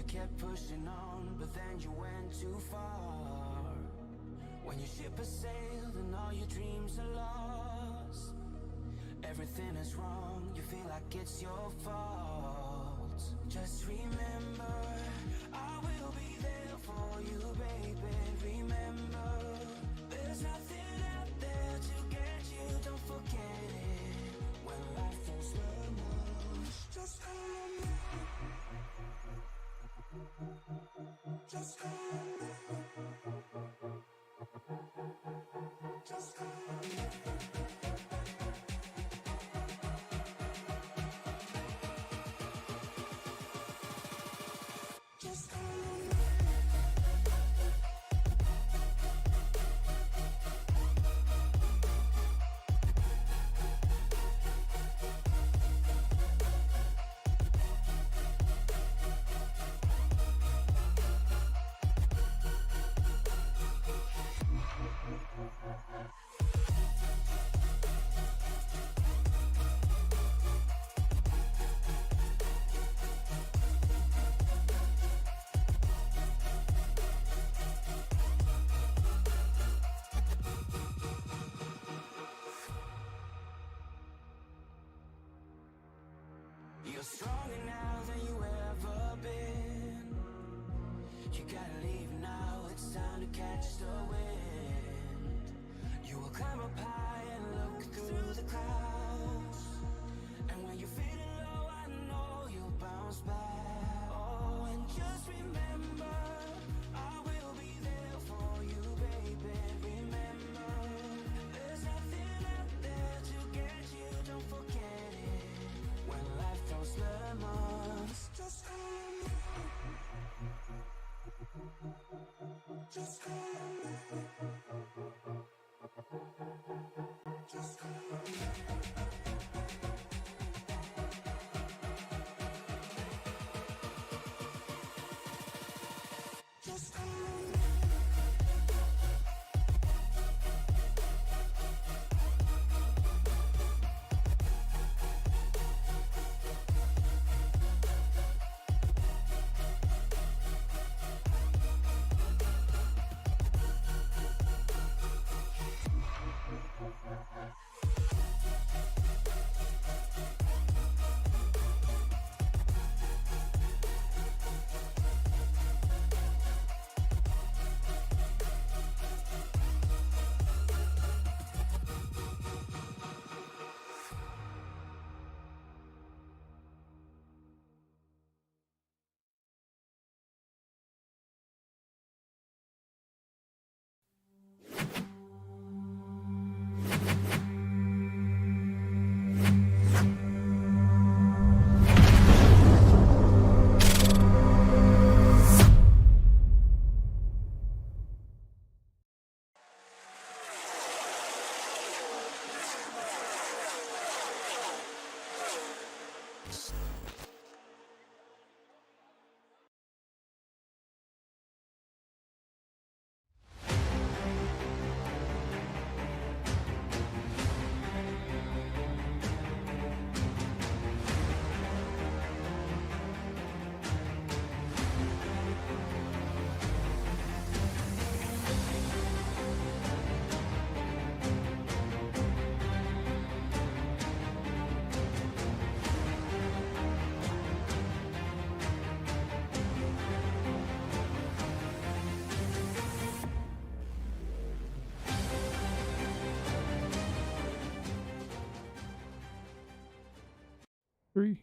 You kept pushing on, but then you went too far. When your ship has sailed and all your dreams are lost, everything is wrong, you feel like it's your fault. Just remember, I will be there for you, baby. Remember, there's nothing out there to get you, don't forget it. When life feels lemons, just hold me. Just hold me. Just hold me. You're stronger now than you ever been. You gotta leave now, it's time to catch the wind. You will climb up high and look through the clouds, and when you're feeling low, I know you'll bounce back. Oh, and just remember, I will be there for you, baby. Remember, there's nothing out there to get you, don't forget it. When life throws lemons, just hold me. Just hold me. Just hold me. Just hold me. Three.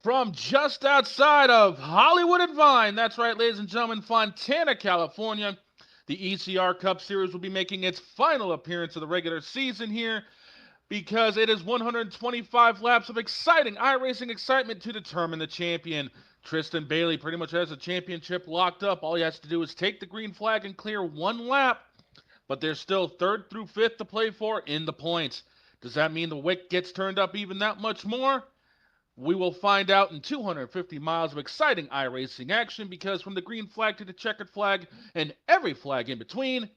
From just outside of Hollywood and Vine, that's right, ladies and gentlemen, Fontana, California, the ECR Cup Series will be making its final appearance of the regular season here because it is 125 laps of exciting iRacing excitement to determine the champion. Tristan Bailey pretty much has the championship locked up. All he has to do is take the green flag and clear one lap, but there's still third through fifth to play for in the points. Does that mean the wick gets turned up even that much more? We will find out in 250 miles of exciting iRacing action, because from the green flag to the checkered flag and every flag in between,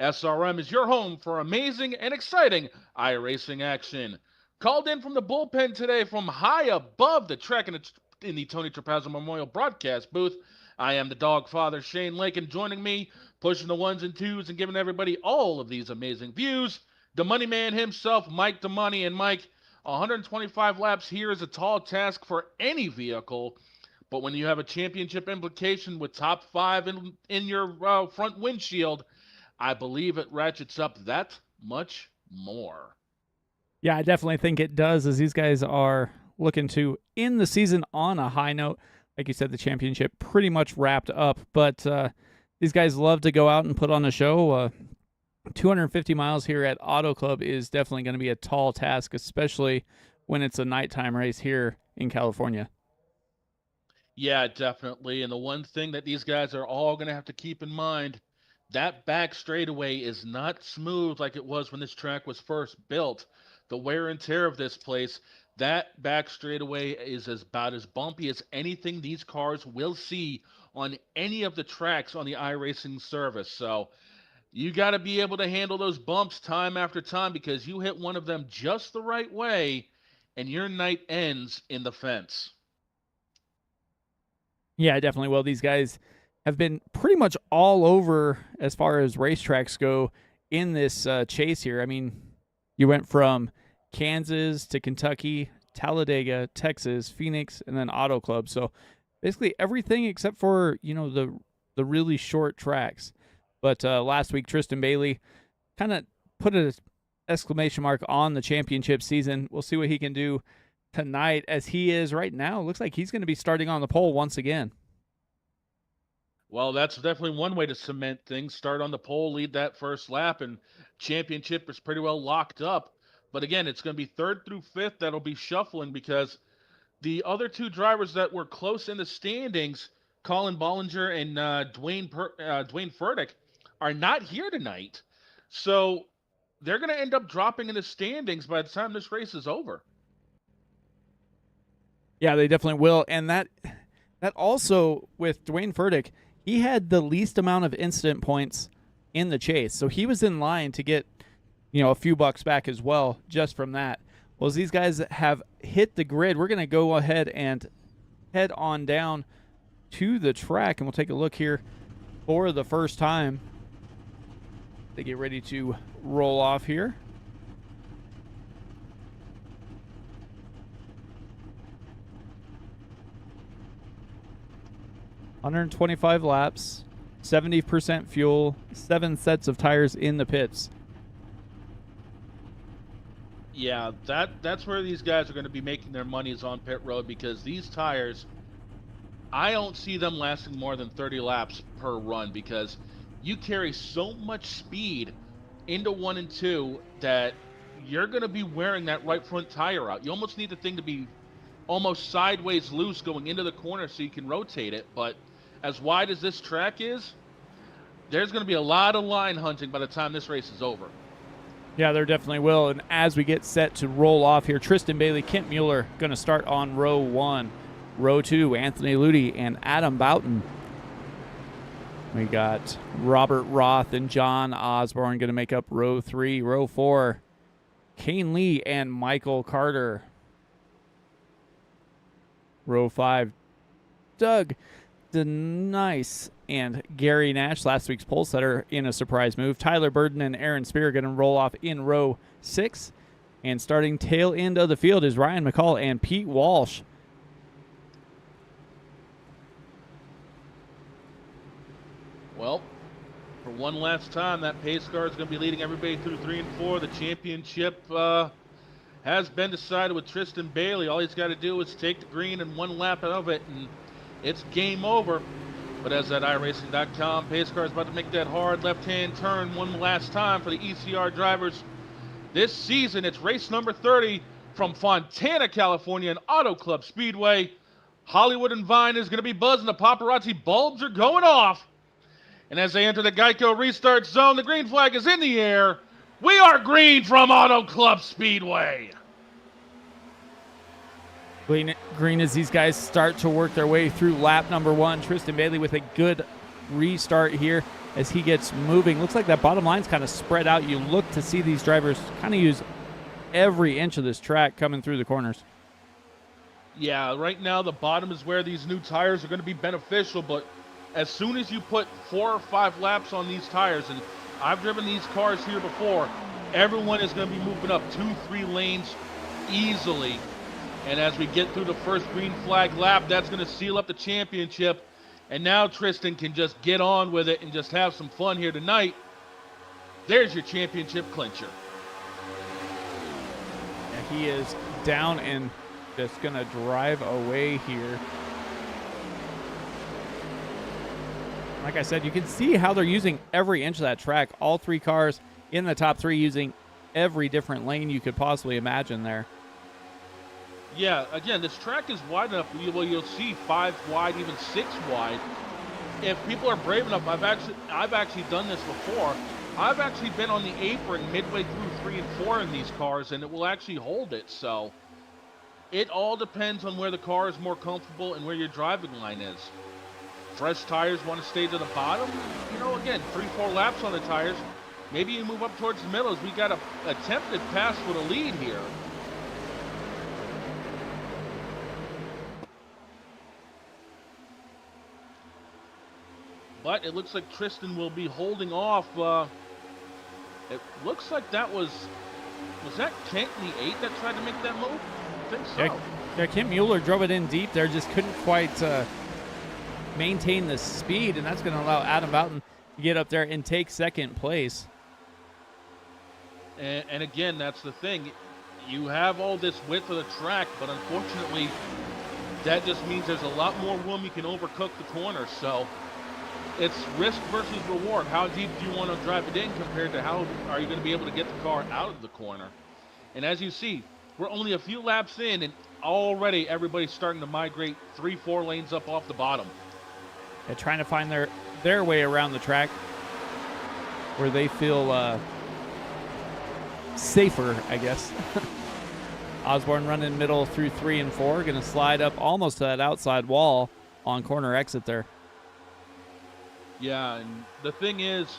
SRM is your home for amazing and exciting iRacing action. Called in from the bullpen today from high above the track in the Tony Trapazzo Memorial broadcast booth, I am the dog father, Shane Lake, and joining me, pushing the ones and twos and giving everybody all of these amazing views, the money man himself, Mike the Money. And Mike, 125 laps here is a tall task for any vehicle, but when you have a championship implication with top five in your front windshield, I believe it ratchets up that much more. Yeah, I definitely think it does, as these guys are looking to end the season on a high note. Like you said, the championship pretty much wrapped up, but these guys love to go out and put on a show. 250 miles here at Auto Club is definitely going to be a tall task, especially when it's a nighttime race here in California. Yeah, definitely. And the one thing that these guys are all going to have to keep in mind, that back straightaway is not smooth like it was when this track was first built. The wear and tear of this place, that back straightaway is about as bumpy as anything these cars will see on any of the tracks on the iRacing service. So you got to be able to handle those bumps time after time, because you hit one of them just the right way and your night ends in the fence. Yeah, I definitely will. These guys have been pretty much all over as far as racetracks go in this chase here. I mean, you went from Kansas to Kentucky, Talladega, Texas, Phoenix, and then Auto Club. So basically everything except for, the really short tracks. But last week, Tristan Bailey kind of put an exclamation mark on the championship season. We'll see what he can do tonight, as he is right now. Looks like he's going to be starting on the pole once again. Well, that's definitely one way to cement things. Start on the pole, lead that first lap, and championship is pretty well locked up. But again, it's going to be third through fifth that'll be shuffling, because the other two drivers that were close in the standings, Colin Bollinger and Dwayne Furtick, are not here tonight. So they're going to end up dropping in the standings by the time this race is over. Yeah, they definitely will. And that also, with Dwayne Furtick, he had the least amount of incident points in the chase. So he was in line to get, a few bucks back as well just from that. Well, as these guys have hit the grid, we're going to go ahead and head on down to the track, and we'll take a look here for the first time. They get ready to roll off here. $125 laps, 70% fuel, 7 sets of tires in the pits. Yeah, that's where these guys are going to be making their money, is on pit road, because these tires, I don't see them lasting more than 30 laps per run, because you carry so much speed into 1 and 2 that you're going to be wearing that right front tire out. You almost need the thing to be almost sideways loose going into the corner so you can rotate it. But as wide as this track is, there's going to be a lot of line hunting by the time this race is over. Yeah, there definitely will. And as we get set to roll off here, Tristan Bailey, Kent Mueller going to start on row 1. Row 2, Anthony Ludi and Adam Boughton. We got Robert Roth and John Osborne going to make up row 3. Row 4, Kane Lee and Michael Carter. Row 5, Doug DeNice and Gary Nash, last week's pole setter, in a surprise move. Tyler Burden and Aaron Spear going to roll off in row 6. And starting tail end of the field is Ryan McCall and Pete Walsh. Well, for one last time, that pace car is going to be leading everybody through 3 and 4. The championship has been decided with Tristan Bailey. All he's got to do is take the green and 1 lap of it, and it's game over. But as at iRacing.com, pace car is about to make that hard left-hand turn one last time for the ECR drivers. This season, it's race number 30 from Fontana, California, and Auto Club Speedway. Hollywood and Vine is going to be buzzing. The paparazzi bulbs are going off. And as they enter the Geico restart zone, the green flag is in the air. We are green from Auto Club Speedway. Green as these guys start to work their way through lap number 1. Tristan Bailey with a good restart here as he gets moving. Looks like that bottom line's kind of spread out. You look to see these drivers kind of use every inch of this track coming through the corners. Yeah, right now the bottom is where these new tires are going to be beneficial, but as soon as you put 4 or 5 laps on these tires, and I've driven these cars here before, everyone is going to be moving up 2-3 lanes easily. And as we get through the first green flag lap, that's going to seal up the championship. And now Tristan can just get on with it and just have some fun here tonight. There's your championship clincher. And he is down and just going to drive away here. Like I said, you can see how they're using every inch of that track. All 3 cars in the top 3 using every different lane you could possibly imagine there. Yeah, again, this track is wide enough. Well, you'll see 5 wide, even 6 wide. If people are brave enough, I've actually done this before. I've actually been on the apron midway through 3 and 4 in these cars, and it will actually hold it. So it all depends on where the car is more comfortable and where your driving line is. Fresh tires want to stay to the bottom. You know, again, 3-4 laps on the tires. Maybe you move up towards the middle as we got a attempted pass with a lead here. But it looks like Tristan will be holding off. It looks like that was that Kent in the 8 that tried to make that move? I think so. Yeah, Kent Mueller drove it in deep there, just couldn't quite maintain the speed, and that's going to allow Adam Boughton to get up there and take second place. And again, that's the thing. You have all this width of the track, but unfortunately, that just means there's a lot more room you can overcook the corner. So it's risk versus reward. How deep do you want to drive it in compared to how are you going to be able to get the car out of the corner? And as you see, we're only a few laps in, and already everybody's starting to migrate 3-4 lanes up off the bottom. They're trying to find their way around the track where they feel safer, I guess. Osborne running middle through 3 and 4, going to slide up almost to that outside wall on corner exit there. Yeah, and the thing is,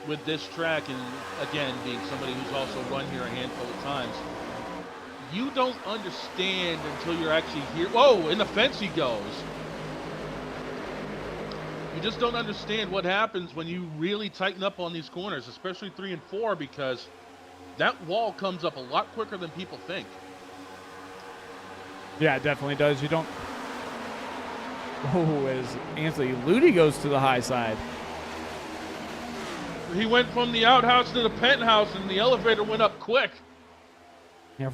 with this track, and again, being somebody who's also run here a handful of times, you don't understand until you're actually here. Whoa, in the fence he goes. You just don't understand what happens when you really tighten up on these corners, especially 3 and 4, because that wall comes up a lot quicker than people think. Yeah, it definitely does. You don't... Oh, as Anthony Ludi goes to the high side. He went from the outhouse to the penthouse, and the elevator went up quick. Yeah,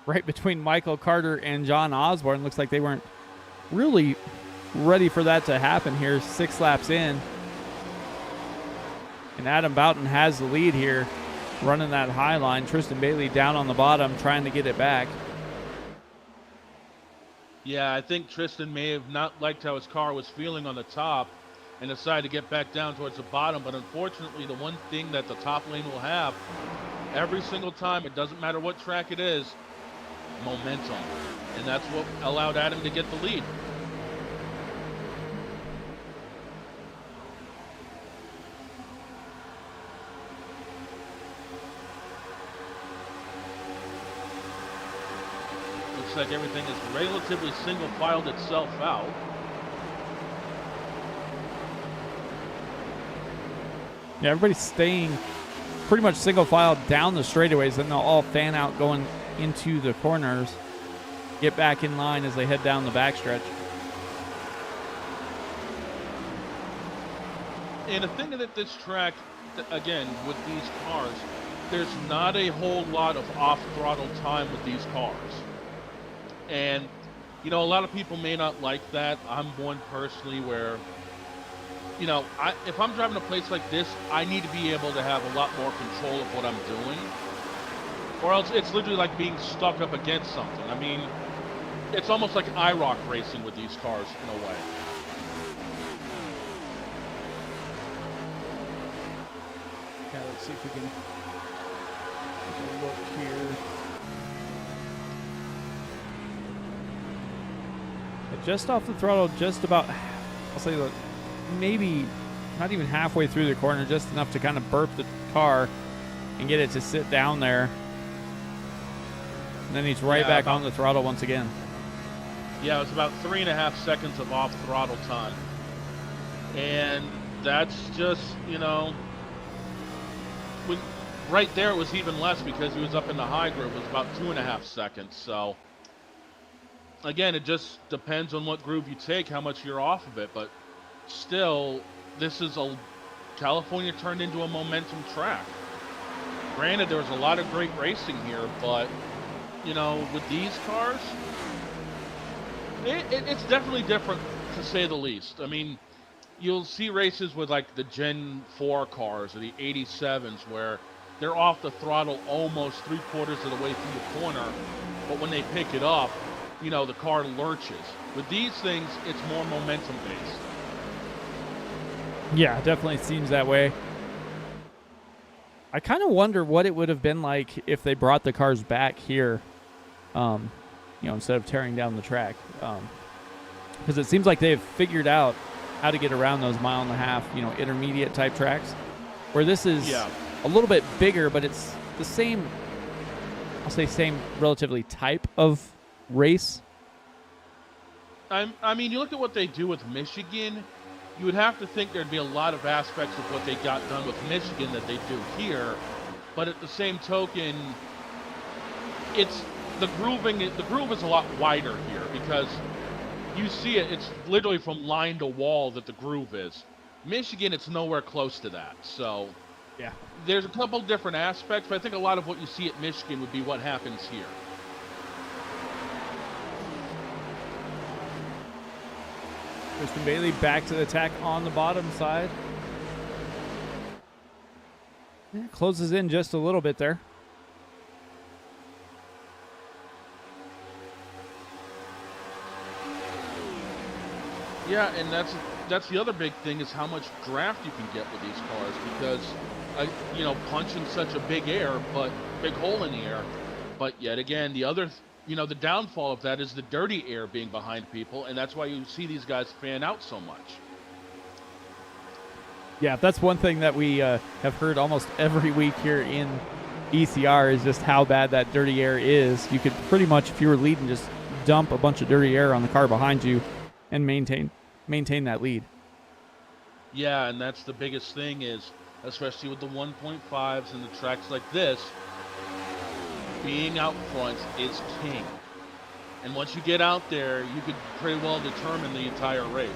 right between Michael Carter and John Osborne. Looks like they weren't really ready for that to happen here 6 laps in. And Adam Boughton has the lead here, running that high line. Tristan Bailey down on the bottom, trying to get it back. Yeah, I think Tristan may have not liked how his car was feeling on the top and decided to get back down towards the bottom. But unfortunately, the one thing that the top lane will have every single time, it doesn't matter what track it is, momentum. And that's what allowed Adam to get the lead. Looks like everything is relatively single-filed itself out. Yeah, everybody's staying pretty much single file down the straightaways, then they'll all fan out going into the corners, get back in line as they head down the backstretch. And the thing that this track, again, with these cars, there's not a whole lot of off-throttle time with these cars. And, you know, a lot of people may not like that. I'm one personally where, you know, if I'm driving a place like this, I need to be able to have a lot more control of what I'm doing. Or else it's literally like being stuck up against something. I mean, it's almost like iRacing with these cars in a way. Yeah, let's see if we can take a look here. Just off the throttle, just about, I'll say, look, maybe not even halfway through the corner, just enough to kind of burp the car and get it to sit down there. And then he's right back on the throttle once again. Yeah, it was about 3.5 seconds of off throttle time. And that's just, you know, right there it was even less because he was up in the high groove. It was about 2.5 seconds. So, again, it just depends on what groove you take, how much you're off of it. But still, this is California turned into a momentum track. Granted, there was a lot of great racing here, but, you know, with these cars, it's definitely different, to say the least. I mean, you'll see races with, like, the Gen 4 cars or the 87s where they're off the throttle almost 3/4 of the way through the corner, but when they pick it up, you know, the car lurches. With these things, it's more momentum-based. Yeah, definitely seems that way. I kind of wonder what it would have been like if they brought the cars back here, you know, instead of tearing down the track. Because it seems like they've figured out how to get around those 1.5 mile, you know, intermediate type tracks, where this is a little bit bigger, but it's the same, I'll say same relatively type of race. I mean, you look at what they do with Michigan, you would have to think there'd be a lot of aspects of what they got done with Michigan that they do here, but at the same token, it's the groove is a lot wider here because you see it's literally from line to wall that the groove is. Michigan, it's nowhere close to that. So yeah, there's a couple different aspects, but I think a lot of what you see at Michigan would be what happens here. Christian Bailey back to the attack on the bottom side. Yeah, closes in just a little bit there. Yeah, and that's the other big thing is how much draft you can get with these cars because, you know, punching such a big hole in the air. But yet again, the other, you know, the downfall of that is the dirty air being behind people, and that's why you see these guys fan out so much. Yeah, that's one thing that we have heard almost every week here in ECR is just how bad that dirty air is. You could pretty much, if you were leading, just dump a bunch of dirty air on the car behind you and maintain that lead. Yeah, and that's the biggest thing is, especially with the 1.5s and the tracks like this, being out front is king. And once you get out there, you could pretty well determine the entire race.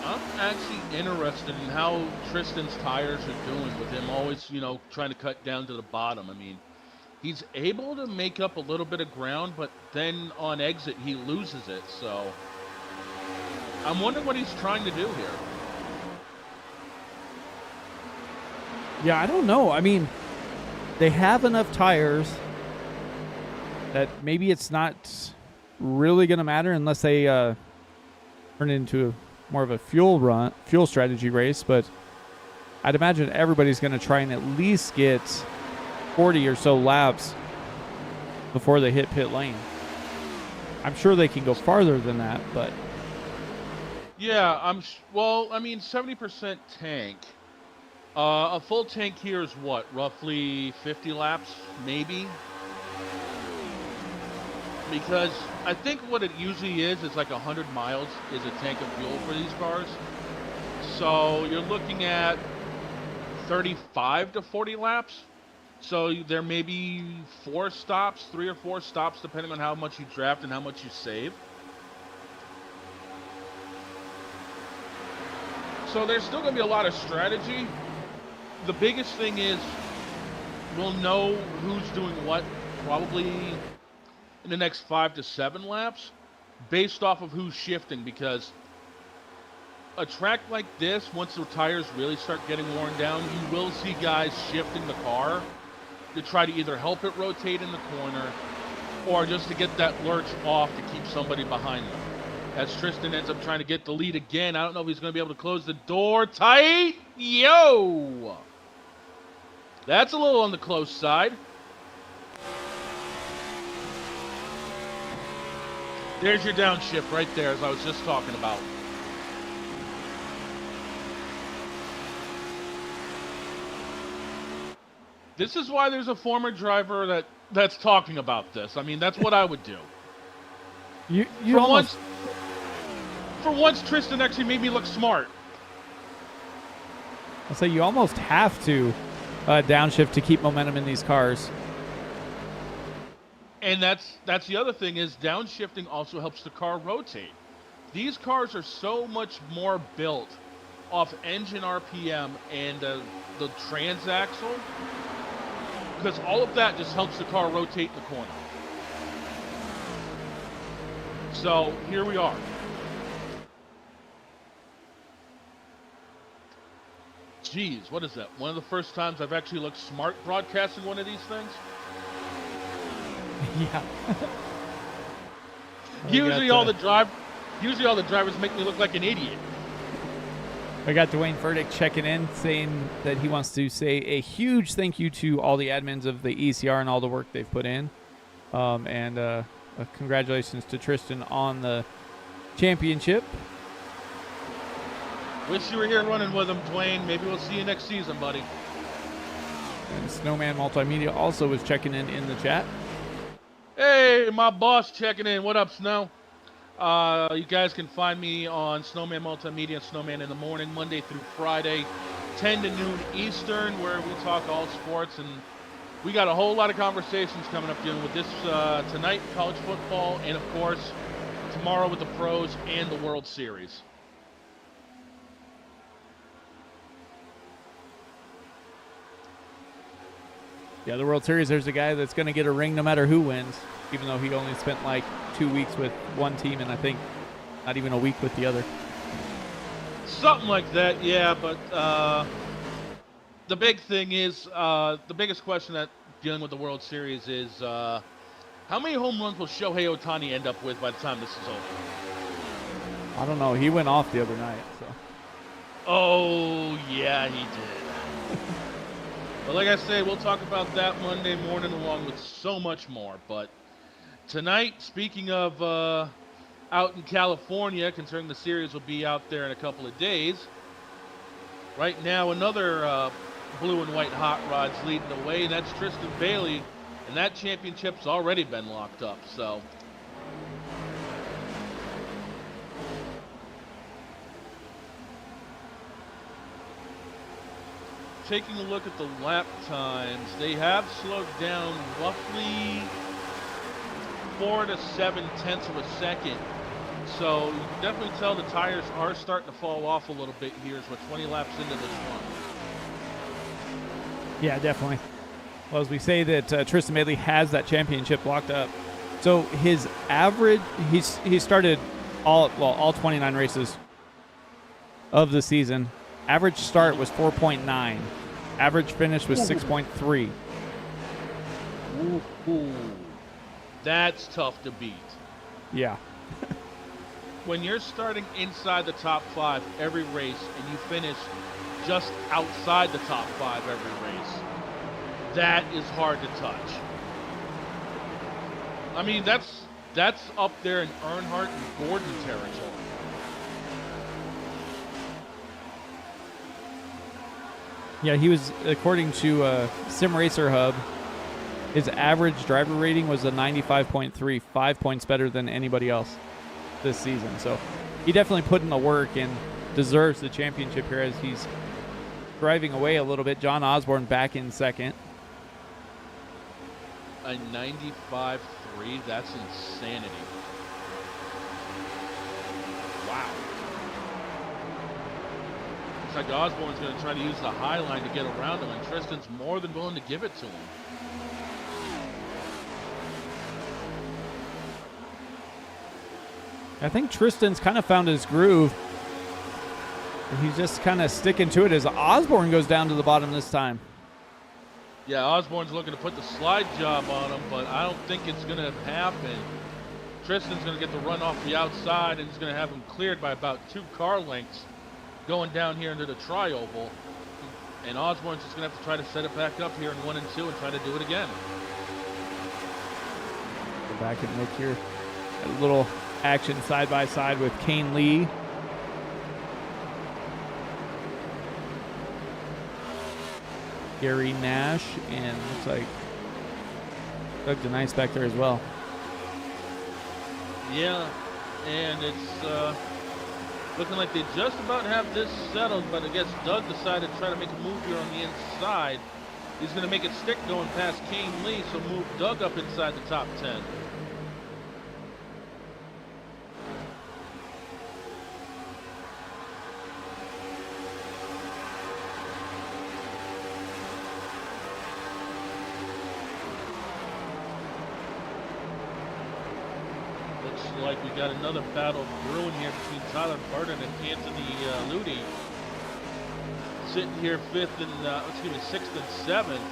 I'm actually interested in how Tristan's tires are doing with him always, you know, trying to cut down to the bottom. I mean, he's able to make up a little bit of ground, but then on exit, he loses it. So I'm wondering what he's trying to do here. Yeah, I don't know. I mean, they have enough tires that maybe it's not really going to matter unless they turn it into more of a fuel strategy race. But I'd imagine everybody's going to try and at least get 40 or so laps before they hit pit lane. I'm sure they can go farther than that, but yeah, well, I mean, 70% tank. A full tank here is what, roughly 50 laps, maybe? Because I think what it usually is like 100 miles is a tank of fuel for these cars. So you're looking at 35 to 40 laps. So there may be 3 or 4 stops, depending on how much you draft and how much you save. So there's still going to be a lot of strategy. The biggest thing is we'll know who's doing what probably in the next 5 to 7 laps based off of who's shifting, because a track like this, once the tires really start getting worn down, you will see guys shifting the car to try to either help it rotate in the corner or just to get that lurch off to keep somebody behind them. as Tristan ends up trying to get the lead again. I don't know if he's going to be able to close the door tight. Yo! That's a little on the close side. There's your downshift right there, as I was just talking about. This is why there's a former driver that's talking about this. I mean, that's what I would do. For once, Tristan actually made me look smart. I'll say you almost have to downshift to keep momentum in these cars. And that's the other thing is downshifting also helps the car rotate. These cars are so much more built off engine RPM and the transaxle, because all of that just helps the car rotate in the corner. So here we are. Jeez, what is that? One of the first times I've actually looked smart broadcasting one of these things? Yeah. Usually all the drivers make me look like an idiot. I got Dwayne Furtick checking in, saying that he wants to say a huge thank you to all the admins of the ECR and all the work they've put in. And congratulations to Tristan on the championship. Wish you were here running with him, Dwayne. Maybe we'll see you next season, buddy. And Snowman Multimedia also was checking in the chat. Hey, my boss checking in. What up, Snow? You guys can find me on Snowman Multimedia, Snowman in the Morning, Monday through Friday, 10 to noon Eastern, where we talk all sports. And we got a whole lot of conversations coming up dealing with this tonight, college football, and, of course, tomorrow with the pros and the World Series. Yeah, the World Series, there's a guy that's going to get a ring no matter who wins, even though he only spent like 2 weeks with one team and I think not even a week with the other. Something like that, yeah, but the big thing is, the biggest question that dealing with the World Series is, how many home runs will Shohei Ohtani end up with by the time this is over? I don't know. He went off the other night, so. Oh, yeah, he did. But like I say, we'll talk about that Monday morning along with so much more. But tonight, speaking of out in California, considering the series will be out there in a couple of days, right now another blue and white hot rod's leading the way, and that's Tristan Bailey, and that championship's already been locked up. So taking a look at the lap times, they have slowed down roughly 4 to 7/10 of a second. So you can definitely tell the tires are starting to fall off a little bit here as we're 20 laps into this run. Yeah, definitely. Well, as we say that Tristan Bailey has that championship locked up. So his average, he started all 29 races of the season. Average start was 4.9. Average finish was 6.3. Ooh, that's tough to beat. Yeah. When you're starting inside the top 5 every race and you finish just outside the top 5 every race, that is hard to touch. I mean, that's up there in Earnhardt and Gordon territory. Yeah, he was, according to Sim Racer Hub, his average driver rating was a 95.3, 5 points better than anybody else this season. So he definitely put in the work and deserves the championship here as he's driving away a little bit. John Osborne back in second. A 95.3, that's insanity. Wow. Looks like Osborne's going to try to use the high line to get around him, and Tristan's more than willing to give it to him. I think Tristan's kind of found his groove. He's just kind of sticking to it as Osborne goes down to the bottom this time. Yeah, Osborne's looking to put the slide job on him, but I don't think it's going to happen. Tristan's going to get the run off the outside, and he's going to have him cleared by about 2 car lengths going down here into the tri-oval. And Osborne's just going to have to try to set it back up here in 1 and 2 and try to do it again. Go back and make here a little action side by side with Kane Lee. Gary Nash, and looks like Doug DeNice back there as well. Yeah, and it's looking like they just about have this settled, but I guess Doug decided to try to make a move here on the inside. He's going to make it stick going past Kane Lee, so move Doug up inside the top 10. Like we got another battle brewing here between Tyler Burton and Anthony Ludi. Sitting here 6th and 7th.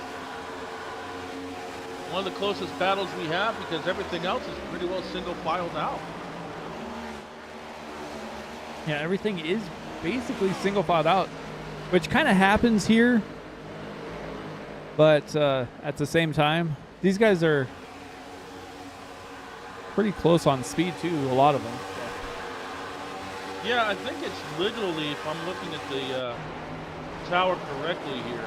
One of the closest battles we have because everything else is pretty well single filed out. Yeah, everything is basically single filed out, which kind of happens here. But at the same time, these guys are pretty close on speed too, a lot of them. Yeah, I think it's literally, if I'm looking at the tower correctly here,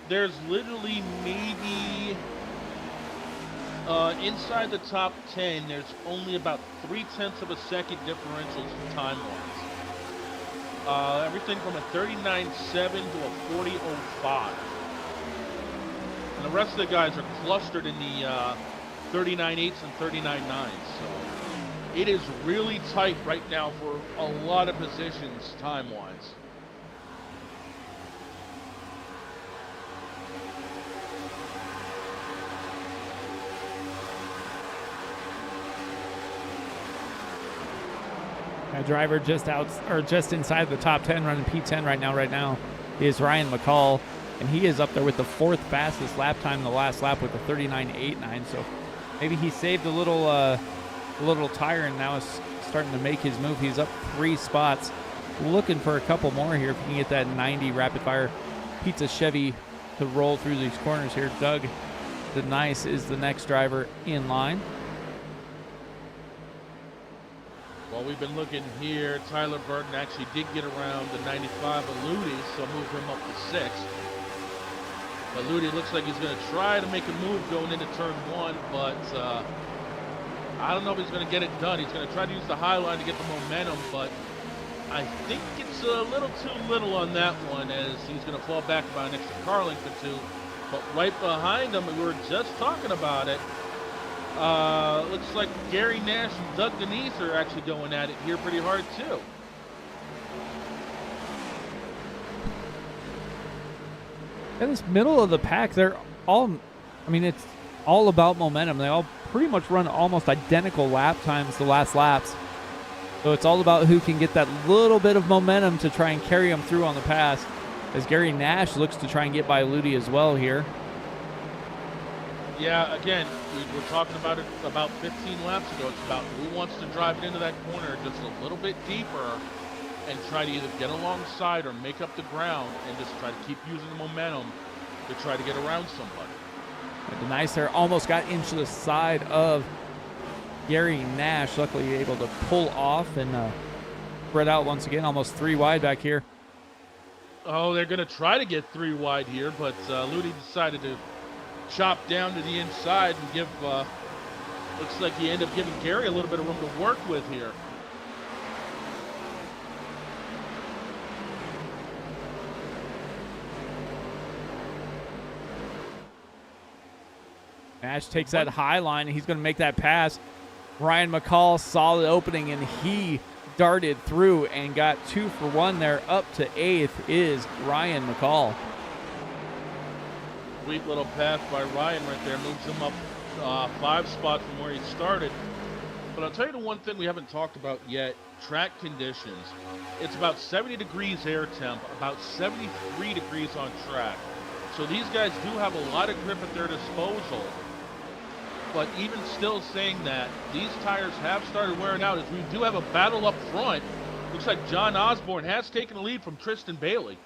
there's literally maybe inside the top 10, there's only about 0.3 of a second differentials time-wise. Everything from a 39.7 to a 40.05. And the rest of the guys are clustered in the 39.8s and 39.9s. So it is really tight right now for a lot of positions time-wise. A driver just inside the top 10, running P10 right now is Ryan McCall, and he is up there with the 4th fastest lap time in the last lap with a 39.89. So maybe he saved a little tire and now is starting to make his move. He's up 3 spots, looking for a couple more here if he can get that 90 rapid fire pizza Chevy to roll through these corners here. Doug DeNice is the next driver in line. Well, we've been looking here. Tyler Burton actually did get around the 95 of Ludi, so move him up to 6th. But Ludi looks like he's going to try to make a move going into turn 1, but I don't know if he's going to get it done. He's going to try to use the high line to get the momentum, but I think it's a little too little on that one, as he's going to fall back by an extra car length or 2. But right behind him, we were just talking about it, looks like Gary Nash and Doug DeNice are actually going at it here pretty hard too. In this middle of the pack, they're all, it's all about momentum. They all pretty much run almost identical lap times the last laps. So it's all about who can get that little bit of momentum to try and carry them through on the pass, as Gary Nash looks to try and get by Ludi as well here. Yeah, again, we were talking about it about 15 laps ago. It's about who wants to drive it into that corner just a little bit deeper and try to either get alongside or make up the ground and just try to keep using the momentum to try to get around somebody. DeNice there almost got into the side of Gary Nash. Luckily able to pull off and spread out once again, almost 3 wide back here. Oh, they're going to try to get 3 wide here, but Ludi decided to chop down to the inside and give, looks like he ended up giving Gary a little bit of room to work with here. Nash takes that high line, and he's going to make that pass. Ryan McCall, solid opening, and he darted through and got 2 for 1 there. Up to 8th is Ryan McCall. Sweet little pass by Ryan right there, moves him up 5 spots from where he started. But I'll tell you the one thing we haven't talked about yet, track conditions. It's about 70 degrees air temp, about 73 degrees on track. So these guys do have a lot of grip at their disposal. But even still saying that, these tires have started wearing out as we do have a battle up front. Looks like John Osborne has taken a lead from Tristan Bailey.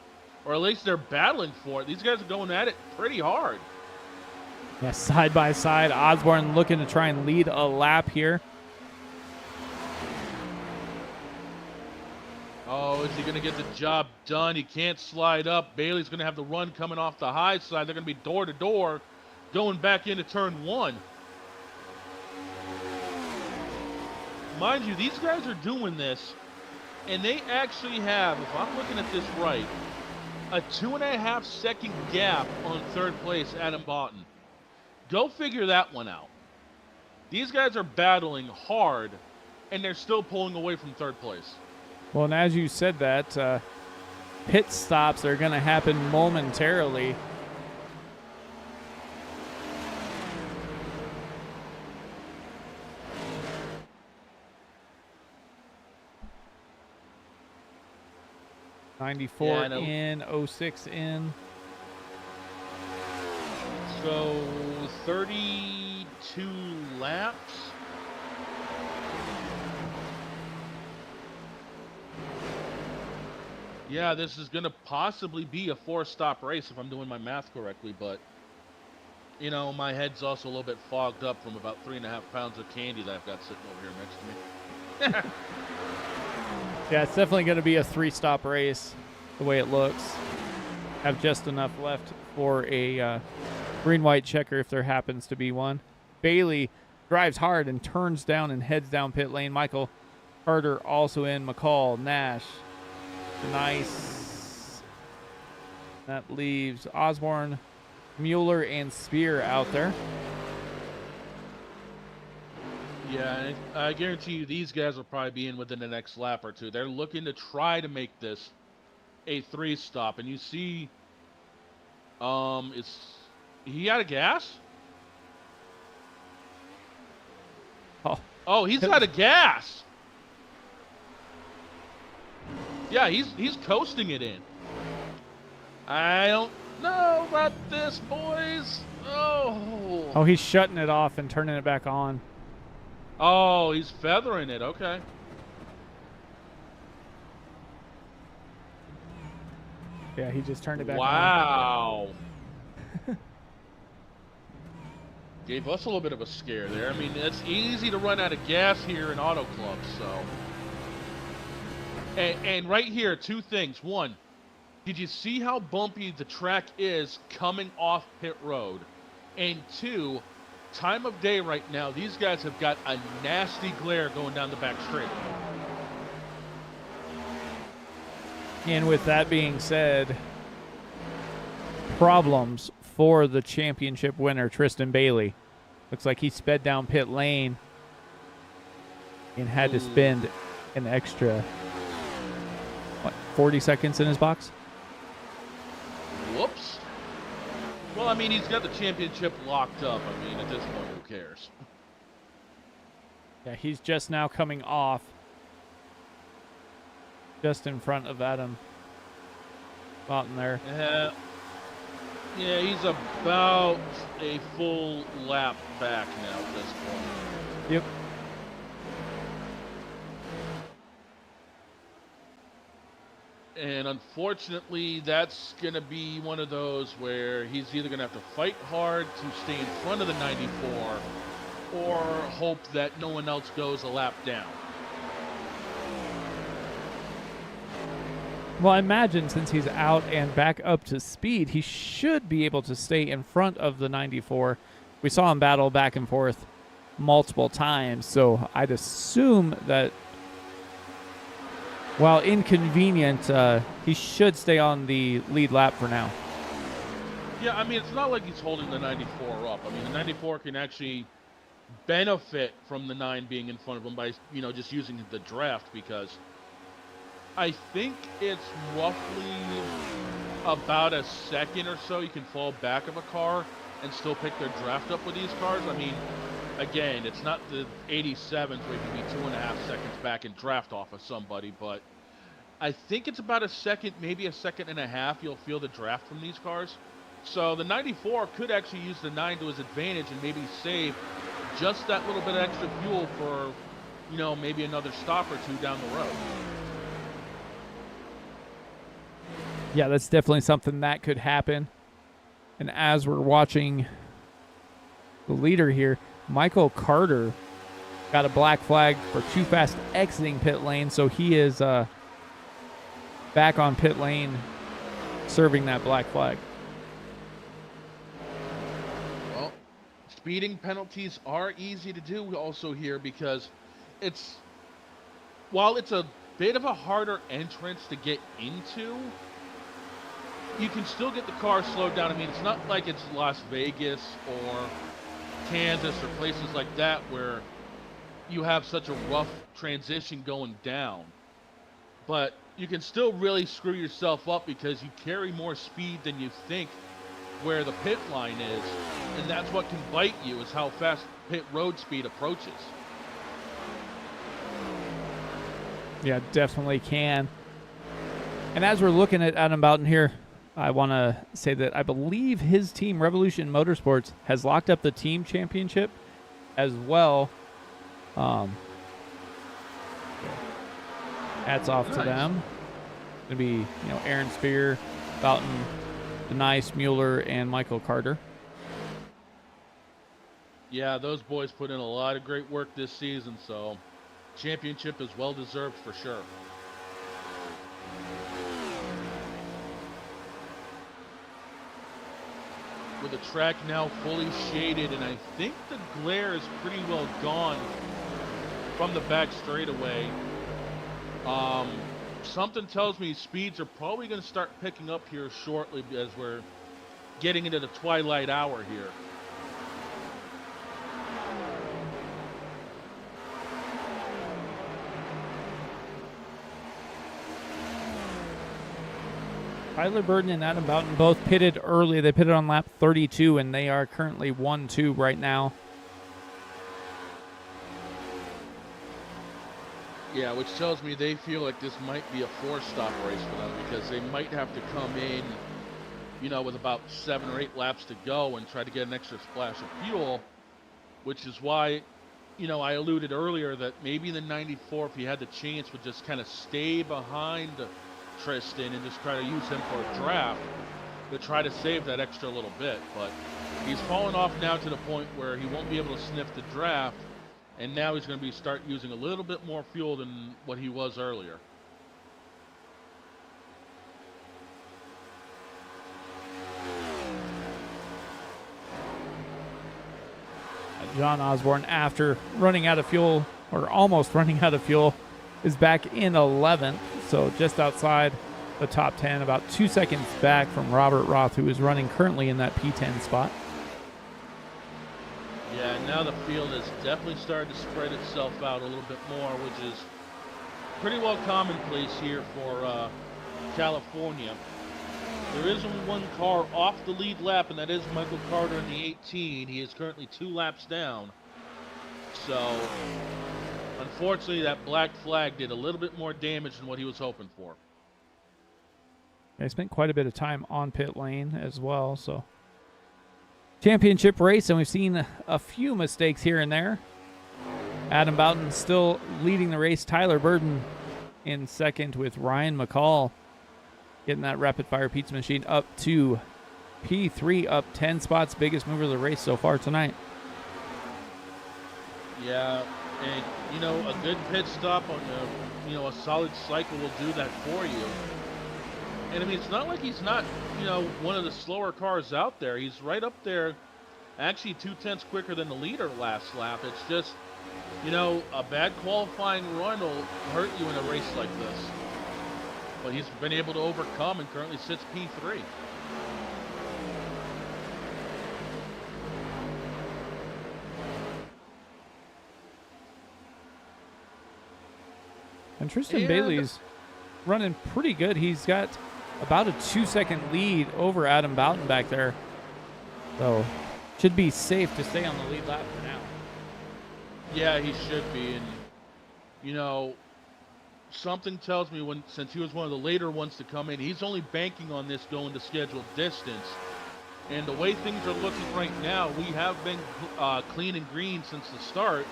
Or at least they're battling for it. These guys are going at it pretty hard. Yeah, side by side. Osborne looking to try and lead a lap here. Oh, is he going to get the job done? He can't slide up. Bailey's going to have the run coming off the high side. They're going to be door to door going back into turn 1. Mind you, these guys are doing this, and they actually have, if I'm looking at this right, a 2.5 second gap on third place, Adam Boughton. Go figure that one out. These guys are battling hard, and they're still pulling away from third place. Well, and as you said that, pit stops are going to happen momentarily. '94 in, 06 in. So 32 laps. Yeah, this is going to possibly be a 4-stop race if I'm doing my math correctly, but, you know, my head's also a little bit fogged up from about 3.5 pounds of candy that I've got sitting over here next to me. Yeah, it's definitely going to be a 3-stop race, the way it looks. Have just enough left for a green-white checker if there happens to be one. Bailey drives hard and turns down and heads down pit lane. Michael Carter also in. McCall, Nash. Nice. That leaves Osborne, Mueller, and Spear out there. Yeah, and I guarantee you these guys will probably be in within the next lap or two. They're looking to try to make this a 3-stop. And you see, is he out of gas? Oh, he's out of gas. Yeah, he's coasting it in. I don't know about this, boys. Oh, he's shutting it off and turning it back on. Oh, he's feathering it. Okay. Yeah, he just turned it back on. Wow. Gave us a little bit of a scare there. I mean, it's easy to run out of gas here in Auto Club, so. And right here, 2 things. 1, did you see how bumpy the track is coming off pit road? And 2, time of day right now, these guys have got a nasty glare going down the back straight. And with that being said, problems for the championship winner, Tristan Bailey. Looks like he sped down pit lane and had to spend an extra, 40 seconds in his box? Whoops. Well, I mean, he's got the championship locked up. I mean, at this point, who cares? Yeah, he's just now coming off. Just in front of Adam. Boughton there. Yeah, he's about a full lap back now at this point. Yep. And unfortunately, that's going to be one of those where he's either going to have to fight hard to stay in front of the 94 or hope that no one else goes a lap down. Well, I imagine since he's out and back up to speed, he should be able to stay in front of the 94. We saw him battle back and forth multiple times, so I'd assume that while inconvenient, he should stay on the lead lap for now. Yeah, I mean, it's not like he's holding the 94 up. I mean, the 94 can actually benefit from the 9 being in front of him by, you know, just using the draft, because I think it's roughly about a second or so you can fall back of a car and still pick their draft up with these cars. I mean, again, it's not the 87s where you can be 2.5 seconds back and draft off of somebody, but I think it's about a second, maybe a second and a half, you'll feel the draft from these cars. So the 94 could actually use the 9 to his advantage and maybe save just that little bit of extra fuel for, you know, maybe another stop or two down the road. Yeah, that's definitely something that could happen. And as we're watching the leader here, Michael Carter got a black flag for too fast exiting pit lane, so he is back on pit lane serving that black flag. Well, speeding penalties are easy to do also here because while it's a bit of a harder entrance to get into, you can still get the car slowed down. I mean, it's not like it's Las Vegas or Kansas or places like that where you have such a rough transition going down. But you can still really screw yourself up because you carry more speed than you think where the pit line is. And that's what can bite you, is how fast pit road speed approaches. Yeah, definitely can. And as we're looking at Adam Boughton here, I want to say that I believe his team, Revolution Motorsports, has locked up the team championship as well. Hats off to them. Going to be, you know, Aaron Spear, Boughton, Denise Mueller, and Michael Carter. Yeah, those boys put in a lot of great work this season, so championship is well deserved for sure. With the track now fully shaded, and I think the glare is pretty well gone from the back straightaway. Something tells me speeds are probably going to start picking up here shortly as we're getting into the twilight hour here. Tyler Burden and Adam Boughton both pitted early. They pitted on lap 32, and they are currently 1-2 right now. Yeah, which tells me they feel like this might be a four-stop race for them because they might have to come in, you know, with about 7 or 8 laps to go and try to get an extra splash of fuel, which is why, you know, I alluded earlier that maybe the 94, if he had the chance, would just kind of stay behind Tristan and just try to use him for a draft to try to save that extra little bit. But he's fallen off now to the point where he won't be able to sniff the draft, and now he's going to start using a little bit more fuel than what he was earlier. John Osborne, after running out of fuel, or almost running out of fuel, is back in 11th, so just outside the top 10, about 2 seconds back from Robert Roth, who is running currently in that P10 spot. Yeah, now the field has definitely started to spread itself out a little bit more, which is pretty well commonplace here for California. There is only one car off the lead lap, and that is Michael Carter in the 18. He is currently 2 laps down. So, unfortunately, that black flag did a little bit more damage than what he was hoping for. They spent quite a bit of time on pit lane as well, so championship race, and we've seen a few mistakes here and there. Adam Boughton still leading the race. Tyler Burden in second with Ryan McCall getting that rapid fire pizza machine up to P3, up 10 spots. Biggest mover of the race so far tonight. Yeah, and you know, a good pit stop on a solid cycle will do that for you. And I mean, it's not like he's not, you know, one of the slower cars out there. He's right up there, actually 0.2 quicker than the leader last lap. It's just, you know, a bad qualifying run will hurt you in a race like this. But he's been able to overcome and currently sits P3. And Tristan Bailey's running pretty good. He's got about a 2-second lead over Adam Boughton back there. So should be safe to stay on the lead lap for now. Yeah, he should be. And, you know, something tells me since he was one of the later ones to come in, he's only banking on this going to scheduled distance And the way things are looking right now, we have been clean and green since the start.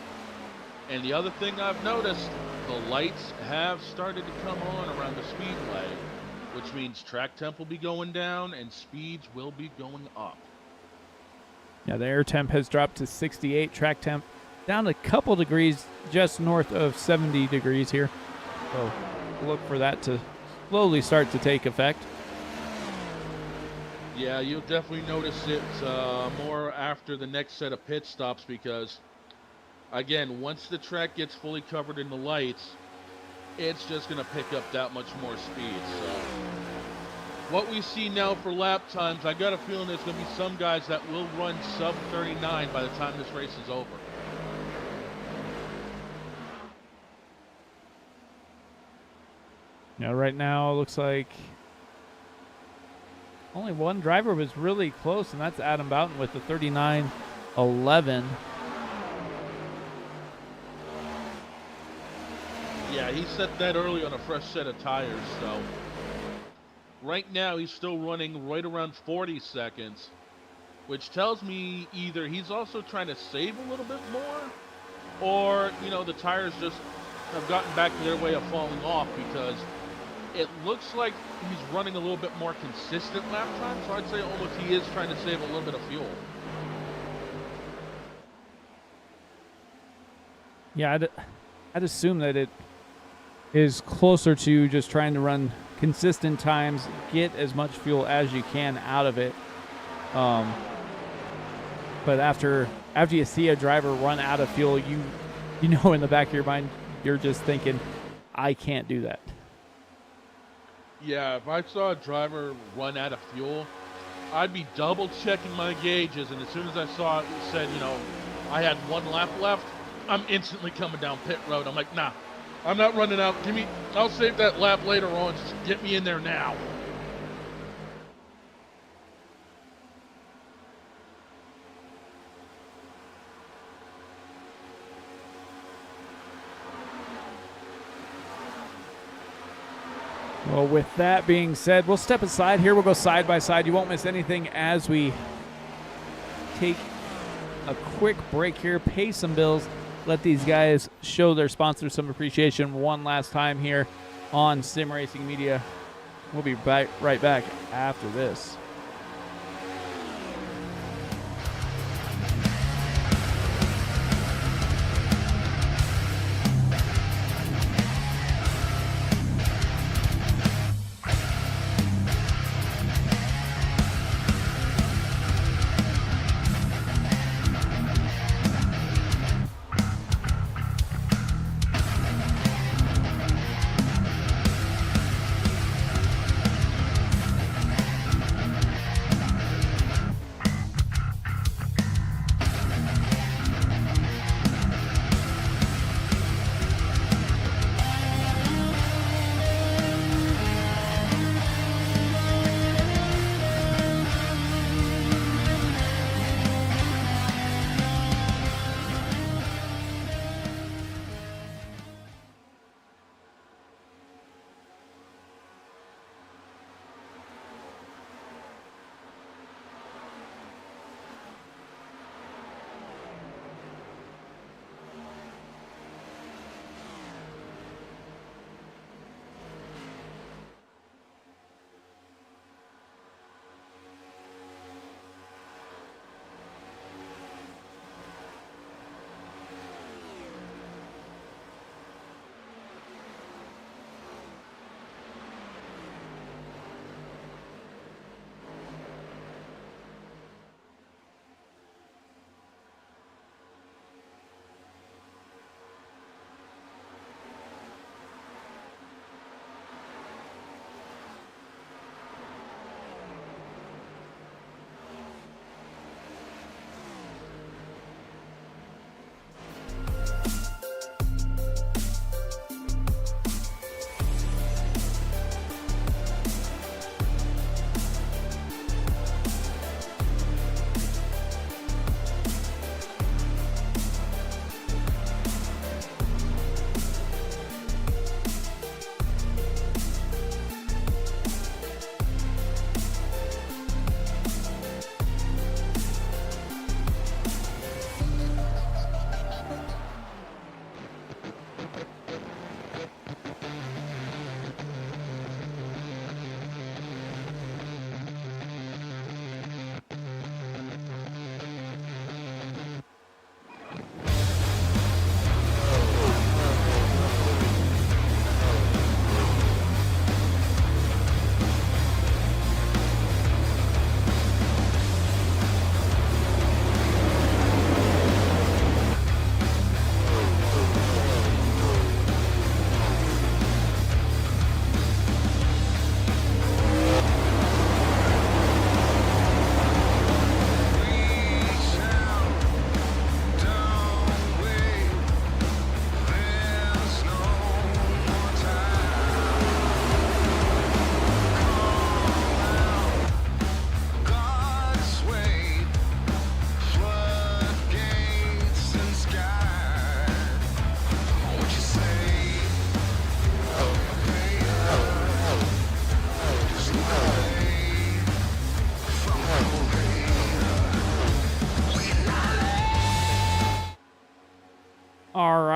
And the other thing I've noticed, the lights have started to come on around the speedway, which means track temp will be going down and speeds will be going up. Yeah, the air temp has dropped to 68, track temp down a couple degrees, just north of 70 degrees here. So look for that to slowly start to take effect. Yeah, you'll definitely notice it more after the next set of pit stops because, again, once the track gets fully covered in the lights, it's just going to pick up that much more speed. So what we see now for lap times, I got a feeling there's going to be some guys that will run sub 39 by the time this race is over. Yeah, right now it looks like only one driver was really close, and that's Adam Boughton with the 39.11. Yeah, he set that early on a fresh set of tires, so right now he's still running right around 40 seconds, which tells me either he's also trying to save a little bit more, or, you know, the tires just have gotten back to their way of falling off because it looks like he's running a little bit more consistent lap time, so I'd say almost he is trying to save a little bit of fuel. Yeah, I'd assume that it is closer to just trying to run consistent times, get as much fuel as you can out of it. But after you see a driver run out of fuel, you know in the back of your mind, you're just thinking, I can't do that. Yeah, if I saw a driver run out of fuel, I'd be double checking my gauges, and as soon as I saw it said, you know, I had one lap left, I'm instantly coming down pit road. I'm like, nah, I'm not running out. I'll save that lap later on. Just get me in there now. Well, with that being said, we'll step aside here. We'll go side by side. You won't miss anything as we take a quick break here, pay some bills, let these guys show their sponsors some appreciation one last time here on Sim Racing Media. We'll be right back after this.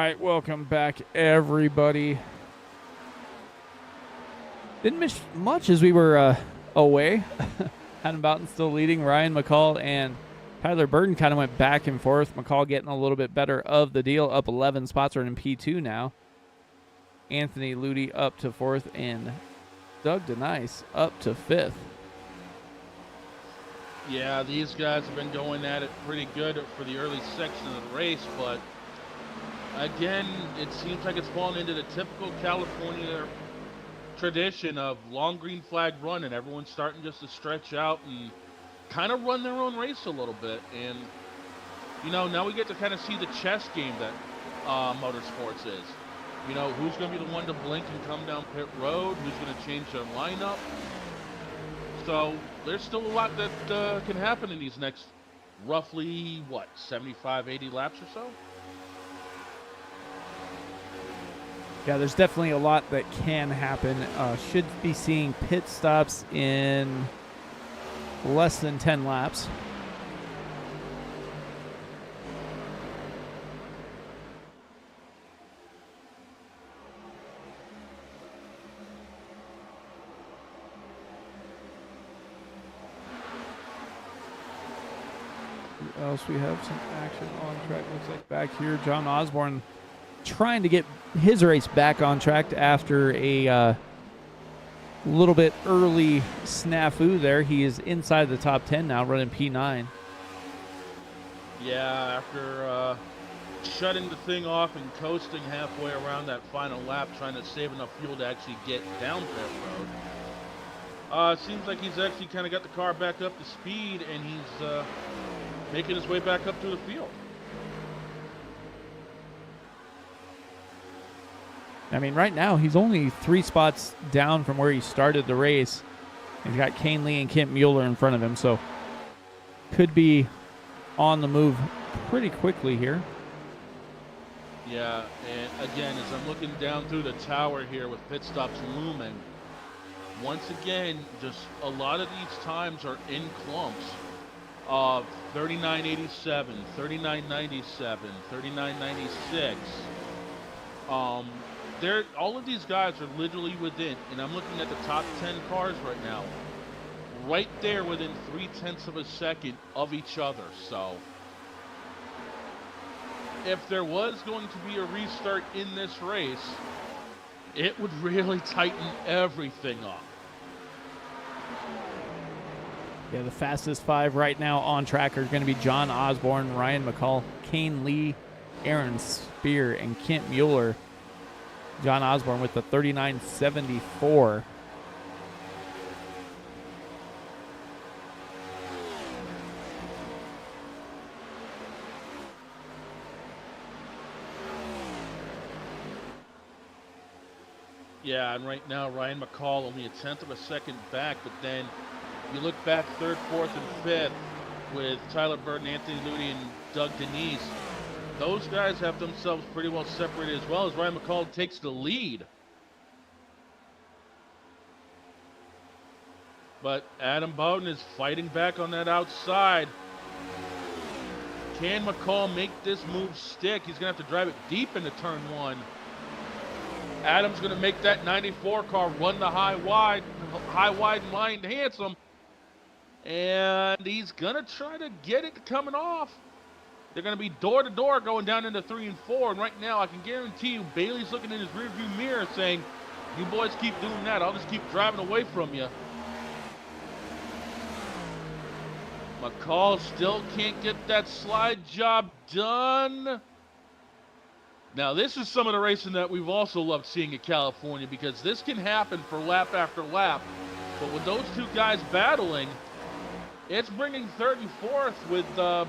right, welcome back, everybody. Didn't miss much as we were away. Adam Boughton still leading. Ryan McCall and Tyler Burton kind of went back and forth. McCall getting a little bit better of the deal, up 11 spots, running P2 now. Anthony Ludi up to 4th, and Doug DeNice up to 5th. Yeah, these guys have been going at it pretty good for the early section of the race, but again, it seems like it's fallen into the typical California tradition of long green flag run, and everyone's starting just to stretch out and kind of run their own race a little bit. And, you know, now we get to kind of see the chess game that motorsports is. You know, who's going to be the one to blink and come down pit road? Who's going to change their lineup? So there's still a lot that can happen in these next roughly, 75, 80 laps or so? Yeah, there's definitely a lot that can happen. Should be seeing pit stops in less than 10 laps. Who else we have some action on track? Looks like back here, John Osborne trying to get his race back on track after a little bit early snafu there. He is inside the top 10 now, running P9. Yeah, after shutting the thing off and coasting halfway around that final lap, trying to save enough fuel to actually get down pit road. Seems like he's actually kind of got the car back up to speed, and he's making his way back up through the field. I mean, right now, he's only 3 spots down from where he started the race. He's got Kane Lee and Kent Mueller in front of him, so could be on the move pretty quickly here. Yeah, and again, as I'm looking down through the tower here with pit stops looming, once again, just a lot of these times are in clumps of 39.87, 39.97, 39.96. All of these guys are literally within, and I'm looking at the top 10 cars right now, right there within 0.3 of a second of each other. So if there was going to be a restart in this race, it would really tighten everything up. Yeah, the fastest 5 right now on track are going to be John Osborne, Ryan McCall, Kane Lee, Aaron Spear, and Kent Mueller. John Osborne with the 39.74. Yeah, and right now Ryan McCall only 1/10 of a second back, but then you look back 3rd, 4th, and 5th with Tyler Burton, Anthony Ludi, and Doug DeNice. Those guys have themselves pretty well separated, as well as Ryan McCall takes the lead. But Adam Bowden is fighting back on that outside. Can McCall make this move stick? He's going to have to drive it deep into turn 1. Adam's going to make that 94 car run the high wide and line handsome. And he's going to try to get it coming off. They're going to be door to door going down into 3 and 4. And right now, I can guarantee you, Bailey's looking in his rearview mirror saying, you boys keep doing that. I'll just keep driving away from you. McCall still can't get that slide job done. Now, this is some of the racing that we've also loved seeing in California, because this can happen for lap after lap. But with those two guys battling, it's bringing 3rd and 4th with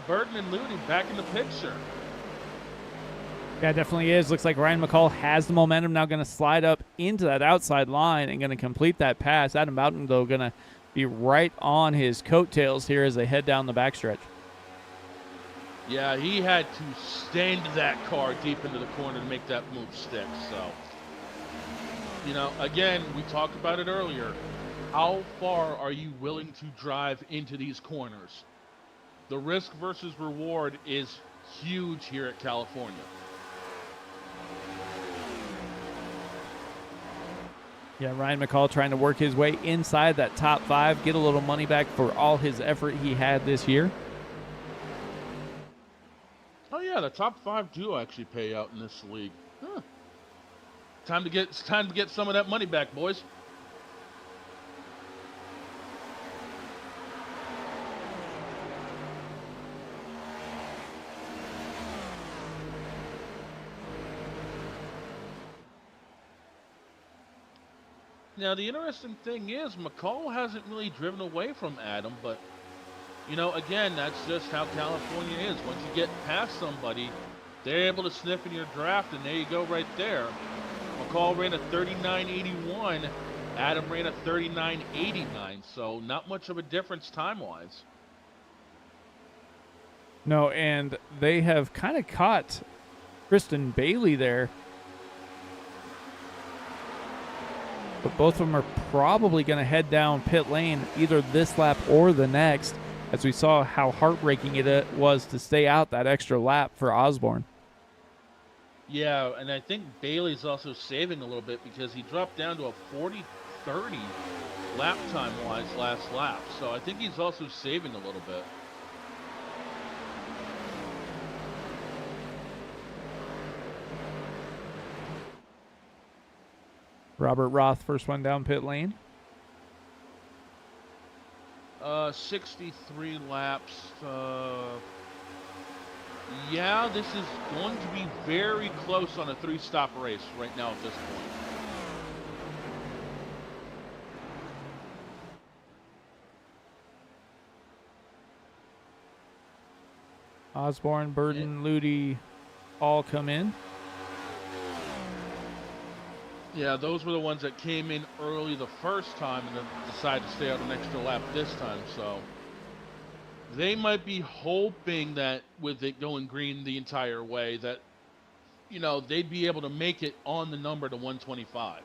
Burton and Ludi back in the picture. Yeah, it definitely is. Looks like Ryan McCall has the momentum, now going to slide up into that outside line and going to complete that pass. Adam Boughton, though, going to be right on his coattails here as they head down the backstretch. Yeah, he had to stand that car deep into the corner to make that move stick. So, you know, again, we talked about it earlier. How far are you willing to drive into these corners? The risk versus reward is huge here at California. Yeah, Ryan McCall trying to work his way inside that top 5, get a little money back for all his effort he had this year. Oh yeah, the top 5 do actually pay out in this league. Huh. It's time to get some of that money back, boys. Now, the interesting thing is, McCall hasn't really driven away from Adam, but, you know, again, that's just how California is. Once you get past somebody, they're able to sniff in your draft, and there you go right there. McCall ran a 39.81. Adam ran a 39.89, so not much of a difference time-wise. No, and they have kind of caught Kristen Bailey there. But both of them are probably going to head down pit lane either this lap or the next, as we saw how heartbreaking it was to stay out that extra lap for Osborne. Yeah, and I think Bailey's also saving a little bit because he dropped down to a 40-30 lap time-wise last lap. So I think he's also saving a little bit. Robert Roth, first one down pit lane. 63 laps. Yeah, this is going to be very close on a 3-stop race right now at this point. Osborne, Burden, Ludi all come in. Yeah, those were the ones that came in early the first time and then decided to stay out an extra lap this time. So they might be hoping that with it going green the entire way that, you know, they'd be able to make it on the number to 125.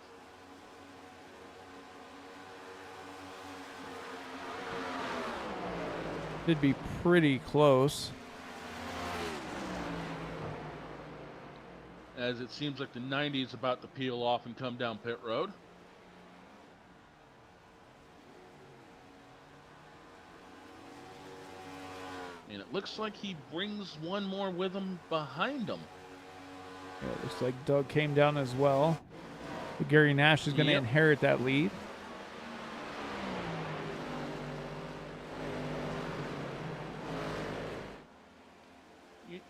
Should be pretty close. As it seems like the 90 is about to peel off and come down pit road. And it looks like he brings one more with him behind him. Yeah, it looks like Doug came down as well. But Gary Nash is going to inherit that lead.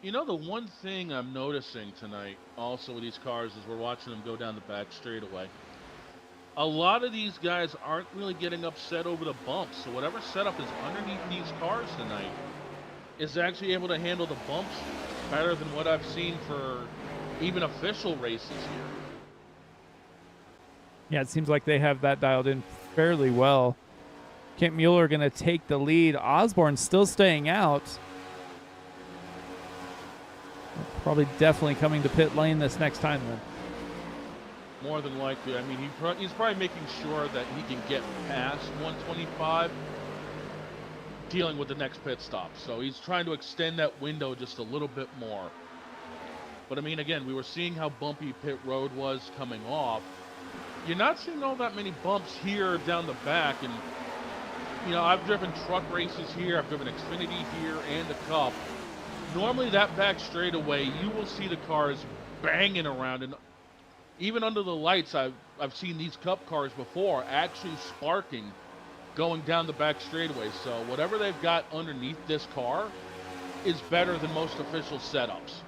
You know, the one thing I'm noticing tonight also with these cars is we're watching them go down the back straightaway. A lot of these guys aren't really getting upset over the bumps. So whatever setup is underneath these cars tonight is actually able to handle the bumps better than what I've seen for even official races here. Yeah, it seems like they have that dialed in fairly well. Kent Mueller going to take the lead. Osborne still staying out. Probably definitely coming to pit lane this next time then. More than likely. I mean, he's probably making sure that he can get past 125 dealing with the next pit stop. So he's trying to extend that window just a little bit more. But I mean, again, we were seeing how bumpy pit road was coming off. You're not seeing all that many bumps here down the back. And, you know, I've driven truck races here. I've driven Xfinity here and the Cup. Normally that back straightaway, you will see the cars banging around. And even under the lights, I've seen these Cup cars before actually sparking going down the back straightaway. So whatever they've got underneath this car is better than most official setups.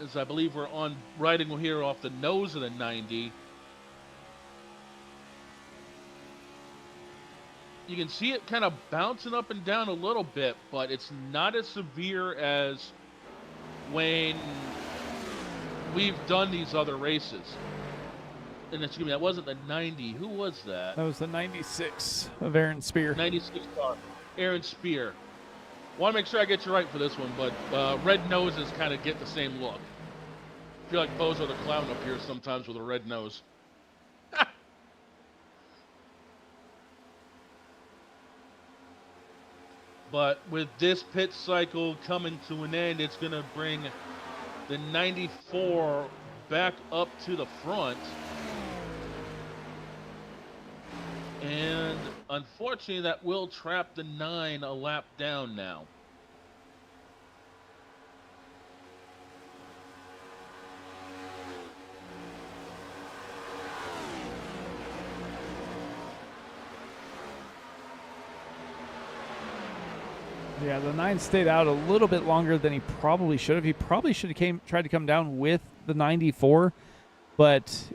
As I believe we're on riding here off the nose of the 90. You can see it kind of bouncing up and down a little bit, but it's not as severe as when we've done these other races. And excuse me, that wasn't the 90. Who was that? That was the 96 of Aaron Spear. 96 car. Aaron Spear. Want to make sure I get you right for this one, but red noses kind of get the same look. I feel like Bozo the Clown up here sometimes with a red nose. But with this pit cycle coming to an end, it's going to bring the 94 back up to the front. And unfortunately, that will trap the 9 a lap down now. Yeah, the 9 stayed out a little bit longer than he probably should have. He probably should have tried to come down with the 94, but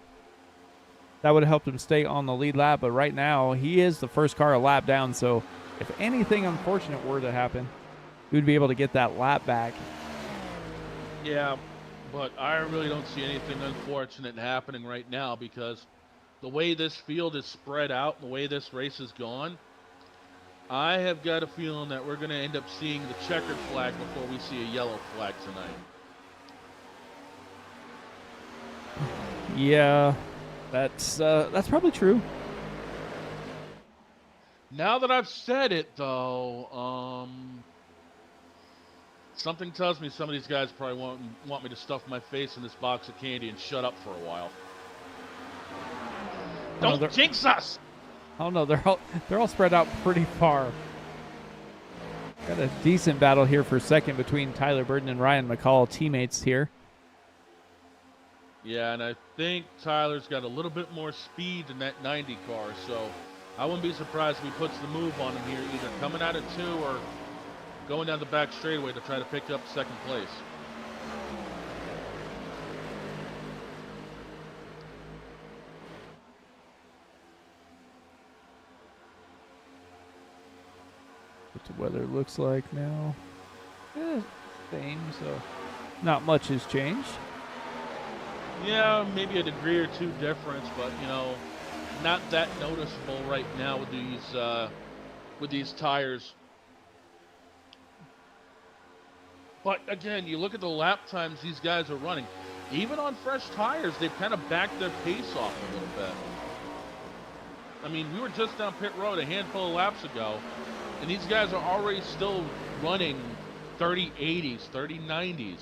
that would have helped him stay on the lead lap. But right now, he is the first car a lap down, so if anything unfortunate were to happen, he would be able to get that lap back. Yeah, but I really don't see anything unfortunate happening right now because the way this field is spread out, the way this race is gone, I have got a feeling that we're going to end up seeing the checkered flag before we see a yellow flag tonight. Yeah, that's probably true. Now that I've said it, though, something tells me some of these guys probably want me to stuff my face in this box of candy and shut up for a while. Don't jinx us! Oh no, they're all spread out pretty far. Got a decent battle here for second between Tyler Burton and Ryan McCall, teammates here. Yeah, and I think Tyler's got a little bit more speed than that 90 car, so I wouldn't be surprised if he puts the move on him here, either coming out of 2 or going down the back straightaway to try to pick up second place. What the weather looks like now. Yeah, same, so not much has changed. Yeah, maybe a degree or 2 difference, but not that noticeable right now with these tires. But again, you look at the lap times these guys are running. Even on fresh tires, they've kind of backed their pace off a little bit. I mean, we were just down pit road a handful of laps ago, and these guys are already still running 30-80s, 30-90s.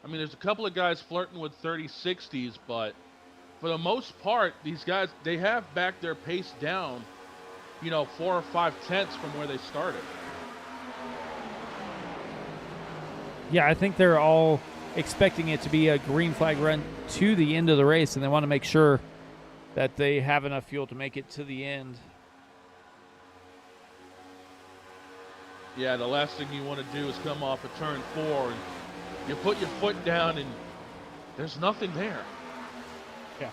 I mean, there's a couple of guys flirting with 30-60s, but for the most part, these guys, they have backed their pace down, 4 or 5 tenths from where they started. Yeah, I think they're all expecting it to be a green flag run to the end of the race, and they want to make sure that they have enough fuel to make it to the end. Yeah, the last thing you want to do is come off of turn 4 and you put your foot down and there's nothing there. Yeah.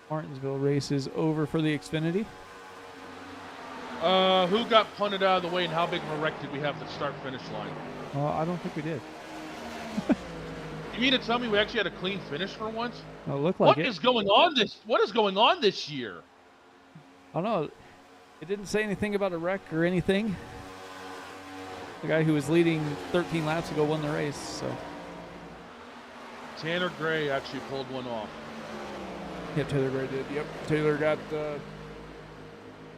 Martinsville race is over for the Xfinity. Who got punted out of the way and how big of a wreck did we have at the start-finish line? I don't think we did. You mean to tell me we actually had a clean finish for once? It looked like What is going on this year? I don't know. It didn't say anything about a wreck or anything. The guy who was leading 13 laps ago won the race, so. Tanner Gray actually pulled one off. Yep, Taylor Gray did. Yep, Taylor got in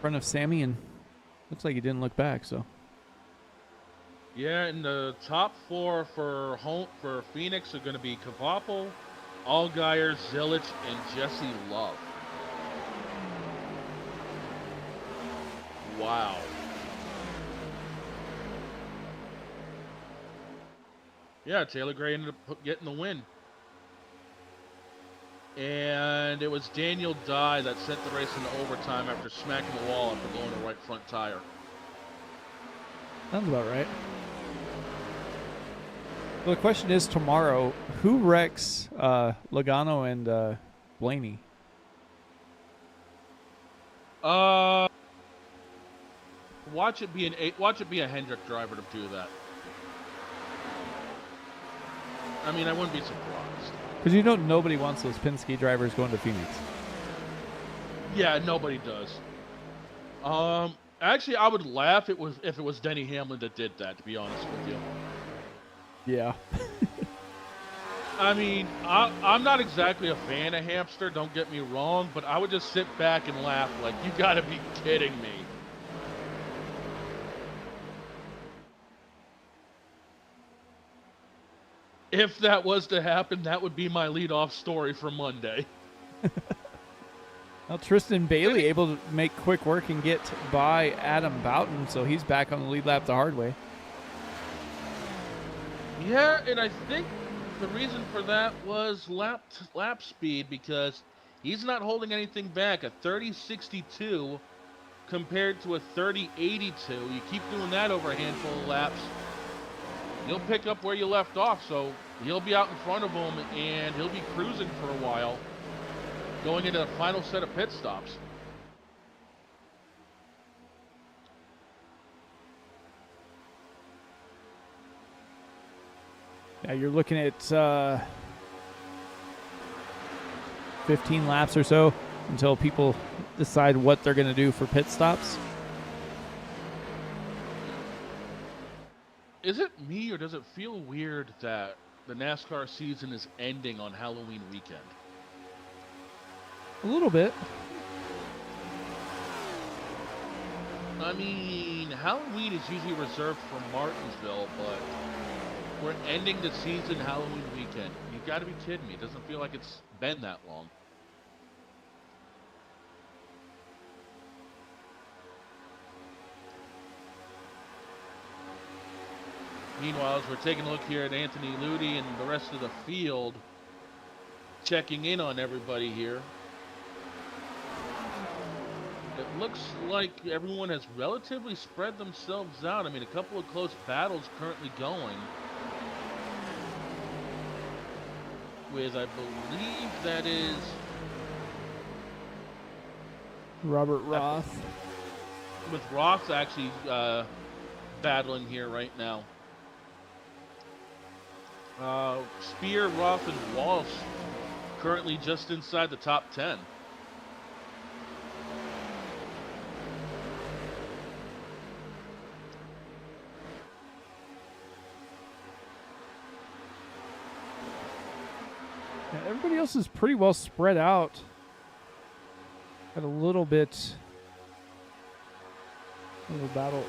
front of Sammy, and looks like he didn't look back, so. Yeah, and the top 4 for Phoenix are going to be Kvapil, Allgaier, Zilich, and Jesse Love. Wow. Yeah, Taylor Gray ended up getting the win. And it was Daniel Dye that sent the race into overtime after smacking the wall after blowing the right front tire. Sounds about right. Well, the question is tomorrow, who wrecks Logano and Blaney? Watch it be a Hendrick driver to do that. I mean, I wouldn't be surprised. Because nobody wants those Penske drivers going to Phoenix. Yeah, nobody does. Actually, I would laugh if it was Denny Hamlin that did that, to be honest with you. Yeah. I mean, I'm not exactly a fan of Hamster, don't get me wrong, but I would just sit back and laugh like, you gotta be kidding me. If that was to happen, that would be my lead-off story for Monday. Well, Tristan Bailey able to make quick work and get by Adam Boughton, so he's back on the lead lap the hard way. Yeah, and I think the reason for that was lap speed, because he's not holding anything back. A 30.62 compared to a 30.82. You keep doing that over a handful of laps, you'll pick up where you left off. So he'll be out in front of him, and he'll be cruising for a while, going into the final set of pit stops. Now you're looking at 15 laps or so until people decide what they're going to do for pit stops. Is it me, or does it feel weird that the NASCAR season is ending on Halloween weekend? A little bit. I mean, Halloween is usually reserved for Martinsville, but we're ending the season Halloween weekend. You got to be kidding me. It doesn't feel like it's been that long. Meanwhile, as we're taking a look here at Anthony Ludi and the rest of the field, checking in on everybody here, it looks like everyone has relatively spread themselves out. I mean, a couple of close battles currently going, with, I believe that is Robert Roth. With Roth actually battling here right now. Spear, Roth, and Walsh currently just inside the top 10. Yeah, everybody else is pretty well spread out. Got a little battle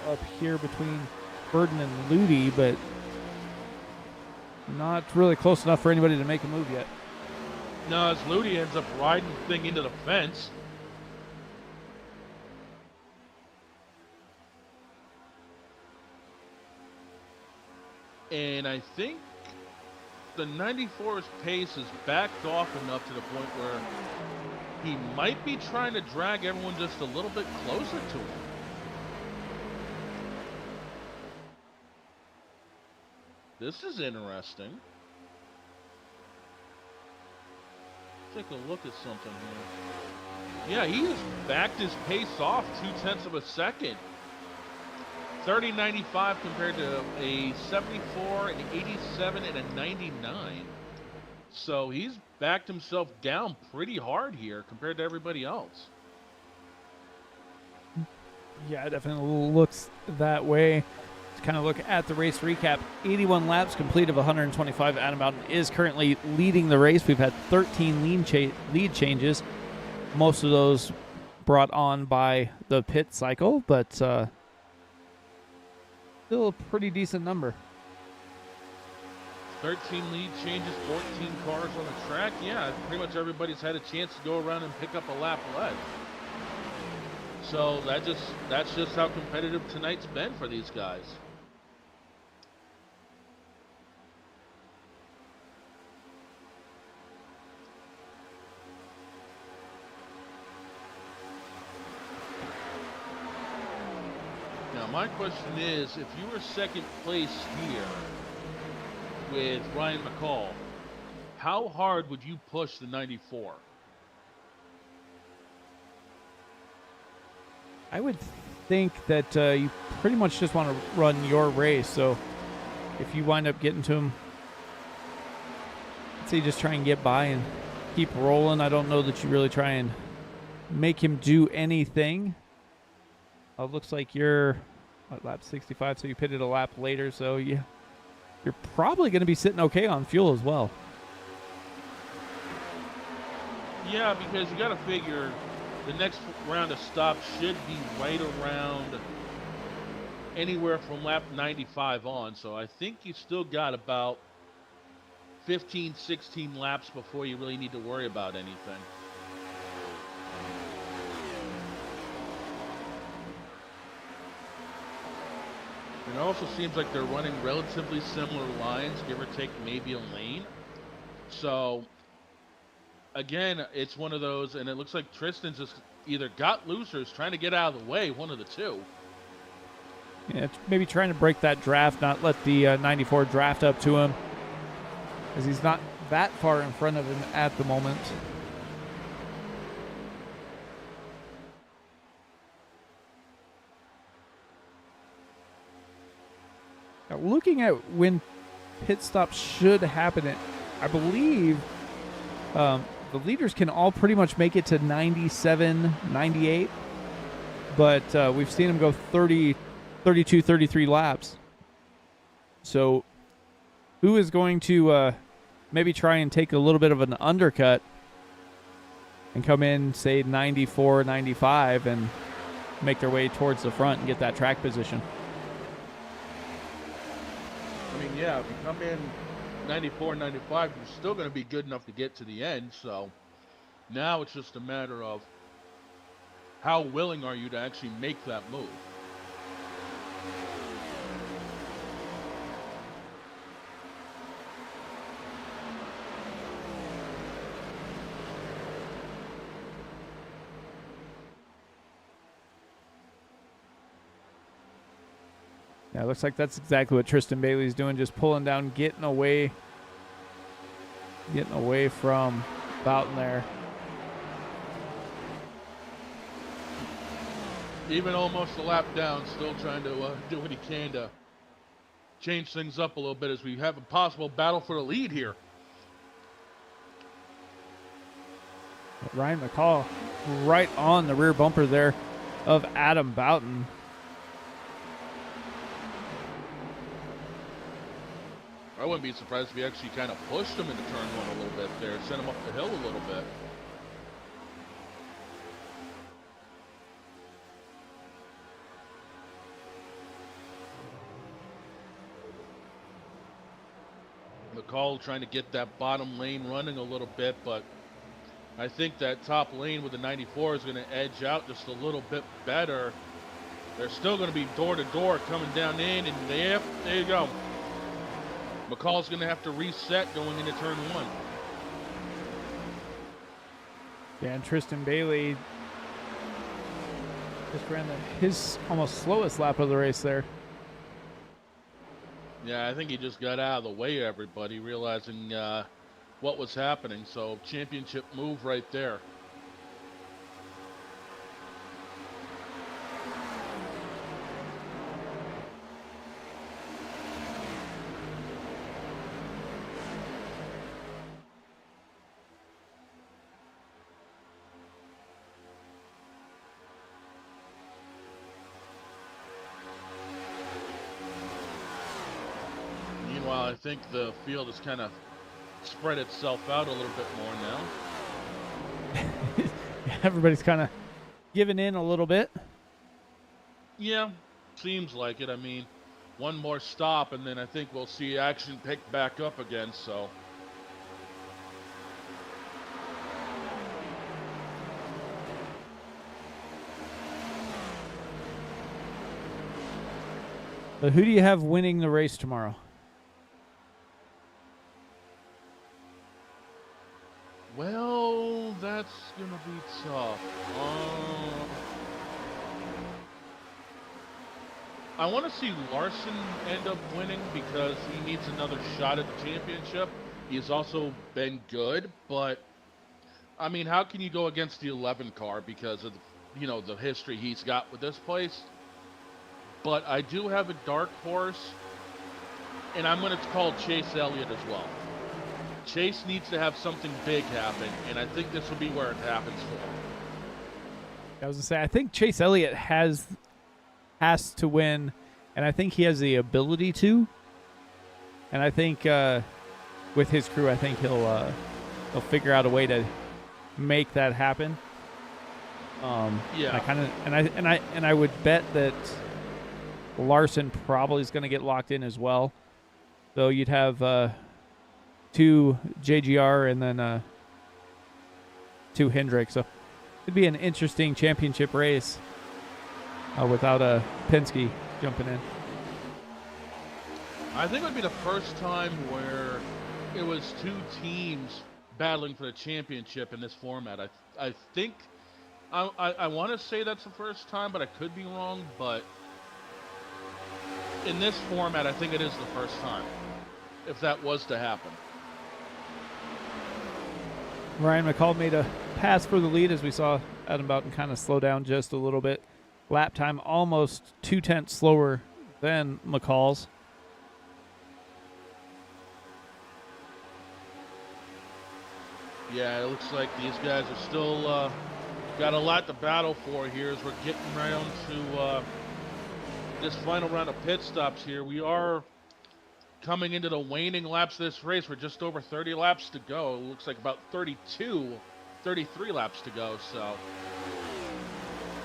up here between Burden and Ludi, but not really close enough for anybody to make a move yet. No, as Ludi ends up riding the thing into the fence. And I think the 94's pace is backed off enough to the point where he might be trying to drag everyone just a little bit closer to him. This is interesting. Take a look at something here. Yeah, he has backed his pace off 0.2 of a second. 30.95 compared to a 74, an 87, and a 99. So he's backed himself down pretty hard here compared to everybody else. Yeah, it definitely looks that way. To kind of look at the race recap, 81 laps complete of 125. Adam Boughton is currently leading the race. We've had 13 lead changes, most of those brought on by the pit cycle, but still a pretty decent number. 13 lead changes, 14 cars on the track. Yeah, pretty much everybody's had a chance to go around and pick up a lap led. So that's just how competitive tonight's been for these guys. Now my question is, if you were second place here with Ryan McCall, how hard would you push the 94? I would think that you pretty much just want to run your race. So if you wind up getting to him, I'd say just try and get by and keep rolling. I don't know that you really try and make him do anything. It looks like you're at lap 65, so you pitted a lap later. So you're probably going to be sitting okay on fuel as well. Yeah, because you got to figure the next round of stops should be right around anywhere from lap 95 on. So I think you still got about 15, 16 laps before you really need to worry about anything. It also seems like they're running relatively similar lines, give or take maybe a lane. So, again, it's one of those, and it looks like Tristan's just either got loose or is trying to get out of the way, one of the two. Yeah, it's maybe trying to break that draft, not let the 94 draft up to him, as he's not that far in front of him at the moment. Now, looking at when pit stops should happen, I believe the leaders can all pretty much make it to 97, 98, but we've seen them go 30, 32, 33 laps. So who is going to maybe try and take a little bit of an undercut and come in, say, 94, 95, and make their way towards the front and get that track position? I mean, yeah, if you come in 94, 95, you're still going to be good enough to get to the end. So now it's just a matter of how willing are you to actually make that move. Yeah, it looks like that's exactly what Tristan Bailey's doing, just pulling down, getting away from Boughton there. Even almost a lap down, still trying to do what he can to change things up a little bit as we have a possible battle for the lead here. Ryan McCall right on the rear bumper there of Adam Boughton. I wouldn't be surprised if he actually kind of pushed him into turn one a little bit there, sent him up the hill a little bit. McCall trying to get that bottom lane running a little bit, but I think that top lane with the 94 is going to edge out just a little bit better. They're still going to be door to door coming down in, and there you go. McCall's going to have to reset going into turn one. Yeah, and Tristan Bailey just ran his almost slowest lap of the race there. Yeah, I think he just got out of the way of everybody, realizing what was happening. So championship move right there. Meanwhile, I think the field has kind of spread itself out a little bit more now. Everybody's kind of giving in a little bit. Yeah, seems like it. I mean, one more stop, and then I think we'll see action pick back up again, so. But who do you have winning the race tomorrow? Well, that's going to be tough. I want to see Larson end up winning because he needs another shot at the championship. He's also been good, but I mean, how can you go against the 11 car because of the history he's got with this place? But I do have a dark horse, and I'm going to call Chase Elliott as well. Chase needs to have something big happen, and I think this will be where it happens for him. I was going to say, I think Chase Elliott has to win, and I think he has the ability to. And I think with his crew, I think he'll figure out a way to make that happen. Yeah. I kind of and I would bet that Larson probably is going to get locked in as well. So you'd have 2 JGR and then 2 Hendrick. So it'd be an interesting championship race without a Penske jumping in. I think it would be the first time where it was 2 teams battling for the championship in this format. I think I want to say that's the first time, but I could be wrong. But in this format, I think it is the first time, if that was to happen. Ryan McCall made a pass for the lead as we saw Adam Boughton kind of slow down just a little bit. Lap time almost 0.2 slower than McCall's. Yeah, it looks like these guys are still got a lot to battle for here as we're getting around to this final round of pit stops here. We are coming into the waning laps of this race. We're just over 30 laps to go. It looks like about 33 laps to go. So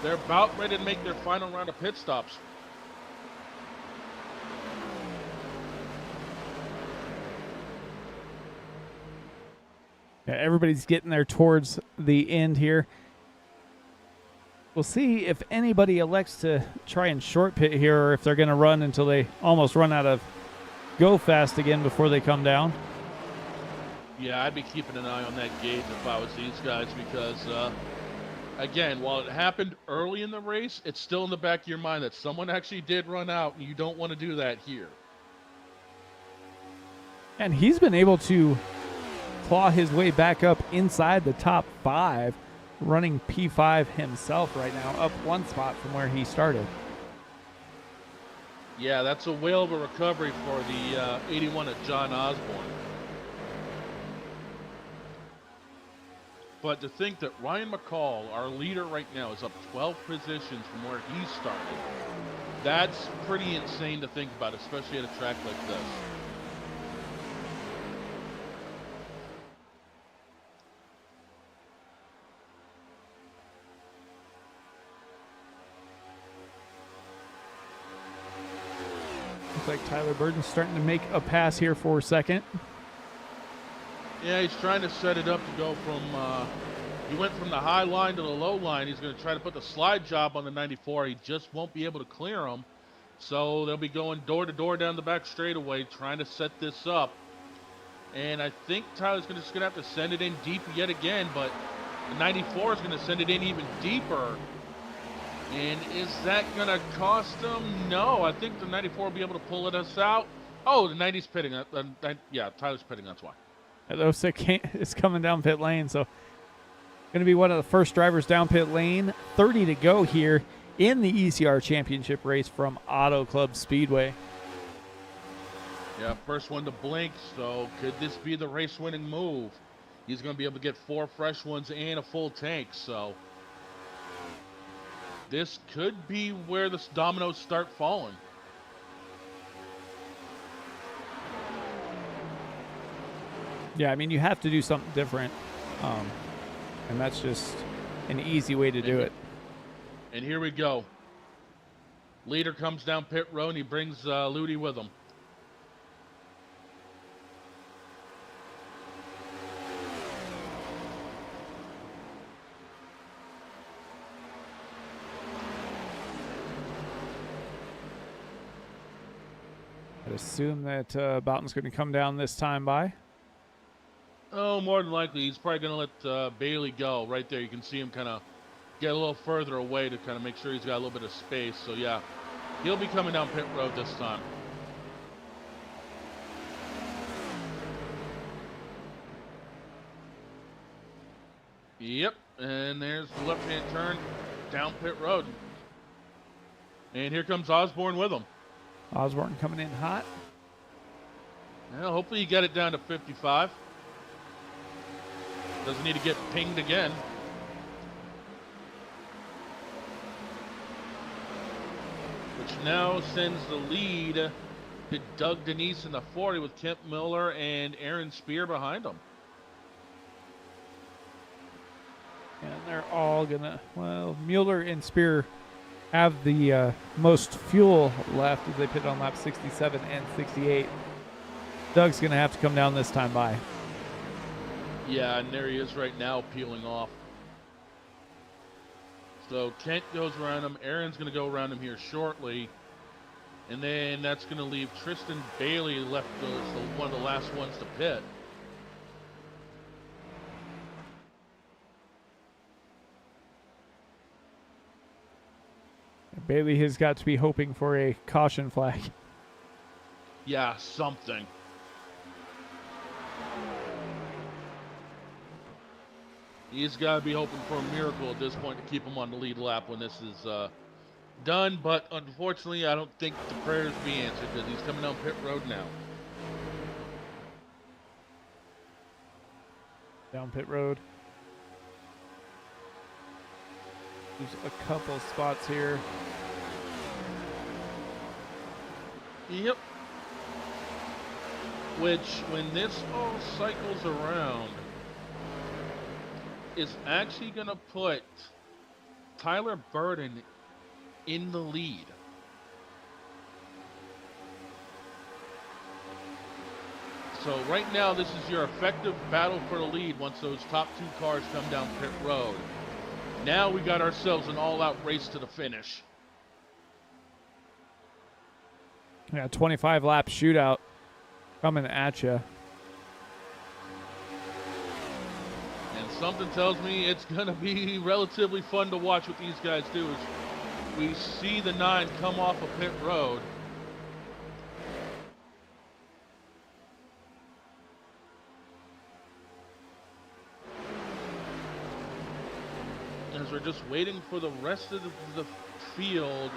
they're about ready to make their final round of pit stops. Yeah, everybody's getting there towards the end here. We'll see if anybody elects to try and short pit here or if they're going to run until they almost run out of go fast again before they come down. Yeah, I'd be keeping an eye on that gauge if I was these guys because, again, while it happened early in the race, it's still in the back of your mind that someone actually did run out, and you don't want to do that here. And he's been able to claw his way back up inside the top 5, running P5 himself right now, up 1 spot from where he started. Yeah, that's a whale of a recovery for the 81 of John Osborne. But to think that Ryan McCall, our leader right now, is up 12 positions from where he started, that's pretty insane to think about, especially at a track like this. Looks like Tyler Burton's starting to make a pass here for a second. Yeah, he's trying to set it up to go from, he went from the high line to the low line. He's going to try to put the slide job on the 94. He just won't be able to clear him. So they'll be going door to door down the back straightaway, trying to set this up. And I think Tyler's just going to have to send it in deep yet again, but the 94 is going to send it in even deeper. And is that going to cost him? No, I think the 94 will be able to pull us out. Oh, the 90's pitting. Yeah, Tyler's pitting, that's why. The 06 is coming down pit lane, so going to be one of the first drivers down pit lane. 30 to go here in the ECR championship race from Auto Club Speedway. Yeah, first one to blink, so could this be the race-winning move? He's going to be able to get 4 fresh ones and a full tank, so this could be where the dominoes start falling. Yeah, I mean, you have to do something different, and that's just an easy way to do it. And here we go. Leader comes down pit road, and he brings Ludi with him. I'd assume that Boughton's going to come down this time by. Oh, more than likely. He's probably going to let Bailey go. Right there, you can see him kind of get a little further away to kind of make sure he's got a little bit of space. So, yeah, he'll be coming down pit road this time. Yep, and there's the left-hand turn down pit road. And here comes Osborne with him. Osborne coming in hot. Well, hopefully you get it down to 55. Doesn't need to get pinged again. Which now sends the lead to Doug Denise in the 40 with Kent Miller and Aaron Spear behind him. And they're all gonna, well, Mueller and Spear have the most fuel left as they pit on lap 67 and 68. Doug's gonna have to come down this time by. Yeah, and there he is right now, peeling off. So Kent goes around him. Aaron's going to go around him here shortly. And then that's going to leave Tristan Bailey left as one of the last ones to pit. Bailey has got to be hoping for a caution flag. Yeah, something. He's got to be hoping for a miracle at this point to keep him on the lead lap when this is done. But unfortunately, I don't think the prayers be answered because he's coming down pit road now. Down pit road. There's a couple spots here. Yep. Which, when this all cycles around, is actually going to put Tyler Burden in the lead. So right now, this is your effective battle for the lead once those top two cars come down pit road. Now we got ourselves an all-out race to the finish. Yeah, 25 lap shootout coming at you. And something tells me it's going to be relatively fun to watch what these guys do. As we see the 9 come off of pit road. As we're just waiting for the rest of the field,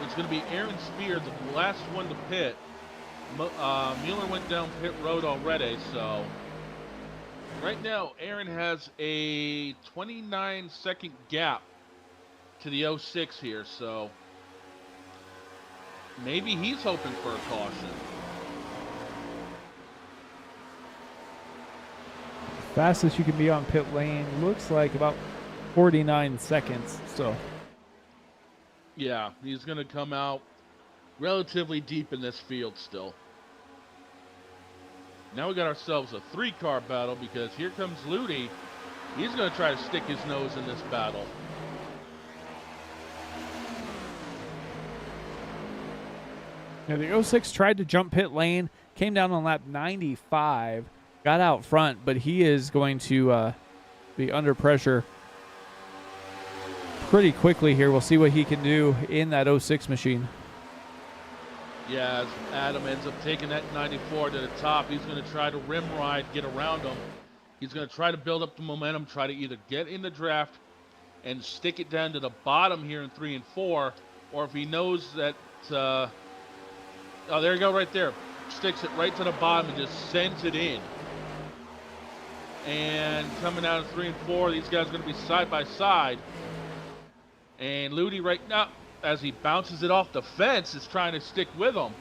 it's going to be Aaron Spear, the last one to pit. Mueller went down pit road already, so right now Aaron has a 29-second gap to the 06 here, so maybe he's hoping for a caution. Fastest you can be on pit lane looks like about 49 seconds. So yeah, he's going to come out relatively deep in this field still. Now we got ourselves a 3-car battle because here comes Ludi. He's going to try to stick his nose in this battle. yeah, the 06 tried to jump pit lane, came down on lap 95, got out front, but he is going to be under pressure pretty quickly here. We'll see what he can do in that 06 machine. Yeah, as Adam ends up taking that 94 to the top, he's going to try to rim ride, get around him. He's going to try to build up the momentum, try to either get in the draft and stick it down to the bottom here in 3 and 4, or if he knows that, oh, there you go right there. Sticks it right to the bottom and just sends it in. And coming out of 3 and 4, these guys are going to be side by side. And Ludi right now, as he bounces it off the fence, is trying to stick with him.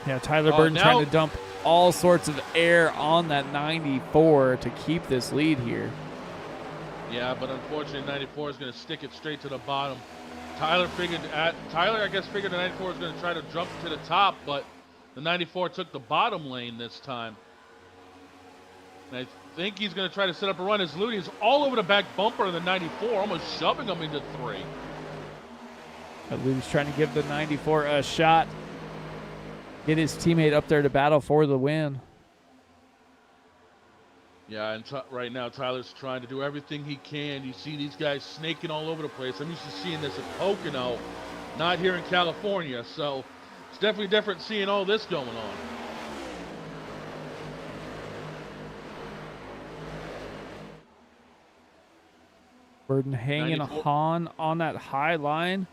Yeah, Tyler Burton now, trying to dump all sorts of air on that 94 to keep this lead here. Yeah, but unfortunately, 94 is going to stick it straight to the bottom. Tyler, I guess, figured the 94 is going to try to jump to the top, but the 94 took the bottom lane this time. And I think he's going to try to set up a run as Ludi is all over the back bumper of the 94, almost shoving him into 3. Ludi's trying to give the 94 a shot. Get his teammate up there to battle for the win. Yeah, and right now Tyler's trying to do everything he can. You see these guys snaking all over the place. I'm used to seeing this at Pocono, not here in California. So it's definitely different seeing all this going on. Burden hanging on that high line.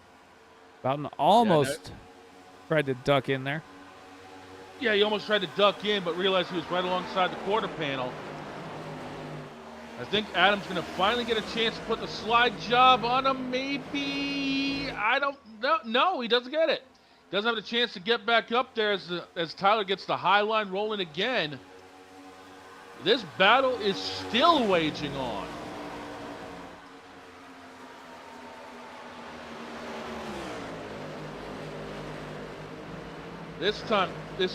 Bowden almost tried to duck in there. Yeah, he almost tried to duck in, but realized he was right alongside the quarter panel. I think Adam's going to finally get a chance to put the slide job on him. Maybe. I don't know. No, he doesn't get it. Doesn't have the chance to get back up there as Tyler gets the high line rolling again. This battle is still waging on. This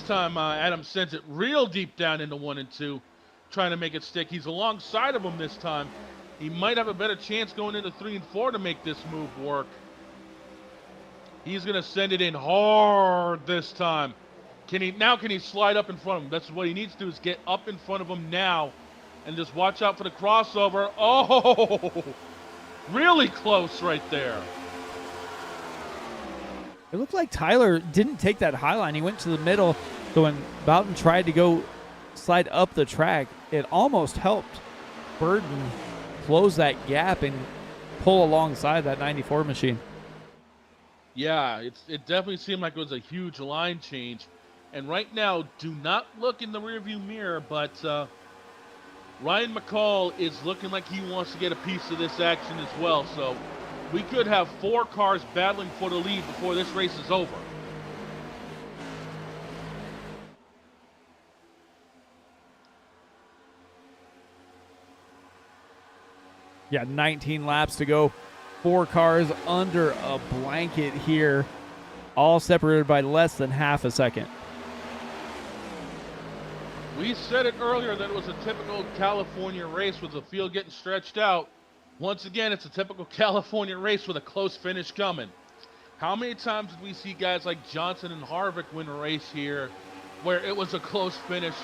time, Adam sends it real deep down into 1 and 2, trying to make it stick. He's alongside of him this time. He might have a better chance going into 3 and 4 to make this move work. He's gonna send it in hard this time. Can he slide up in front of him? That's what he needs to do, is get up in front of him now and just watch out for the crossover. Oh, really close right there. It looked like Tyler didn't take that high line. He went to the middle. So when Boughton tried to go slide up the track, it almost helped Burden close that gap and pull alongside that 94 machine. Yeah, it definitely seemed like it was a huge line change. And right now, do not look in the rearview mirror, but Ryan McCall is looking like he wants to get a piece of this action as well. So we could have 4 cars battling for the lead before this race is over. Yeah, 19 laps to go. 4 cars under a blanket here, all separated by less than half a second. We said it earlier that it was a typical California race with the field getting stretched out. Once again, it's a typical California race with a close finish coming. How many times did we see guys like Johnson and Harvick win a race here where it was a close finish,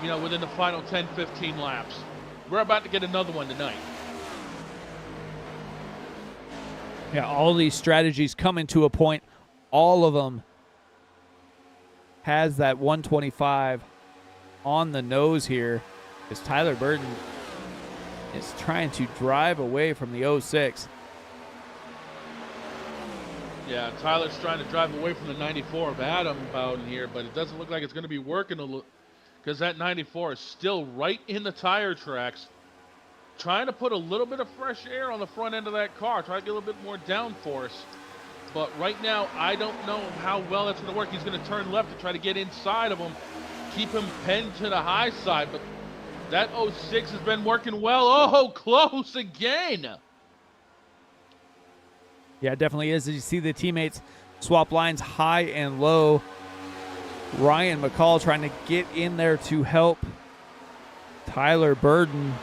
within the final 10, 15 laps? We're about to get another one tonight. Yeah, all these strategies coming to a point. All of them has that 125 on the nose here, as Tyler Burden is trying to drive away from the 06. Yeah, Tyler's trying to drive away from the 94 of Adam Bowden here, but it doesn't look like it's going to be working because that 94 is still right in the tire tracks. Trying to put a little bit of fresh air on the front end of that car, try to get a little bit more downforce. But right now, I don't know how well that's going to work. He's going to turn left to try to get inside of him, keep him pinned to the high side. But that 06 has been working well. Oh, close again. Yeah, it definitely is. As you see the teammates swap lines high and low. Ryan McCall trying to get in there to help Tyler Burden.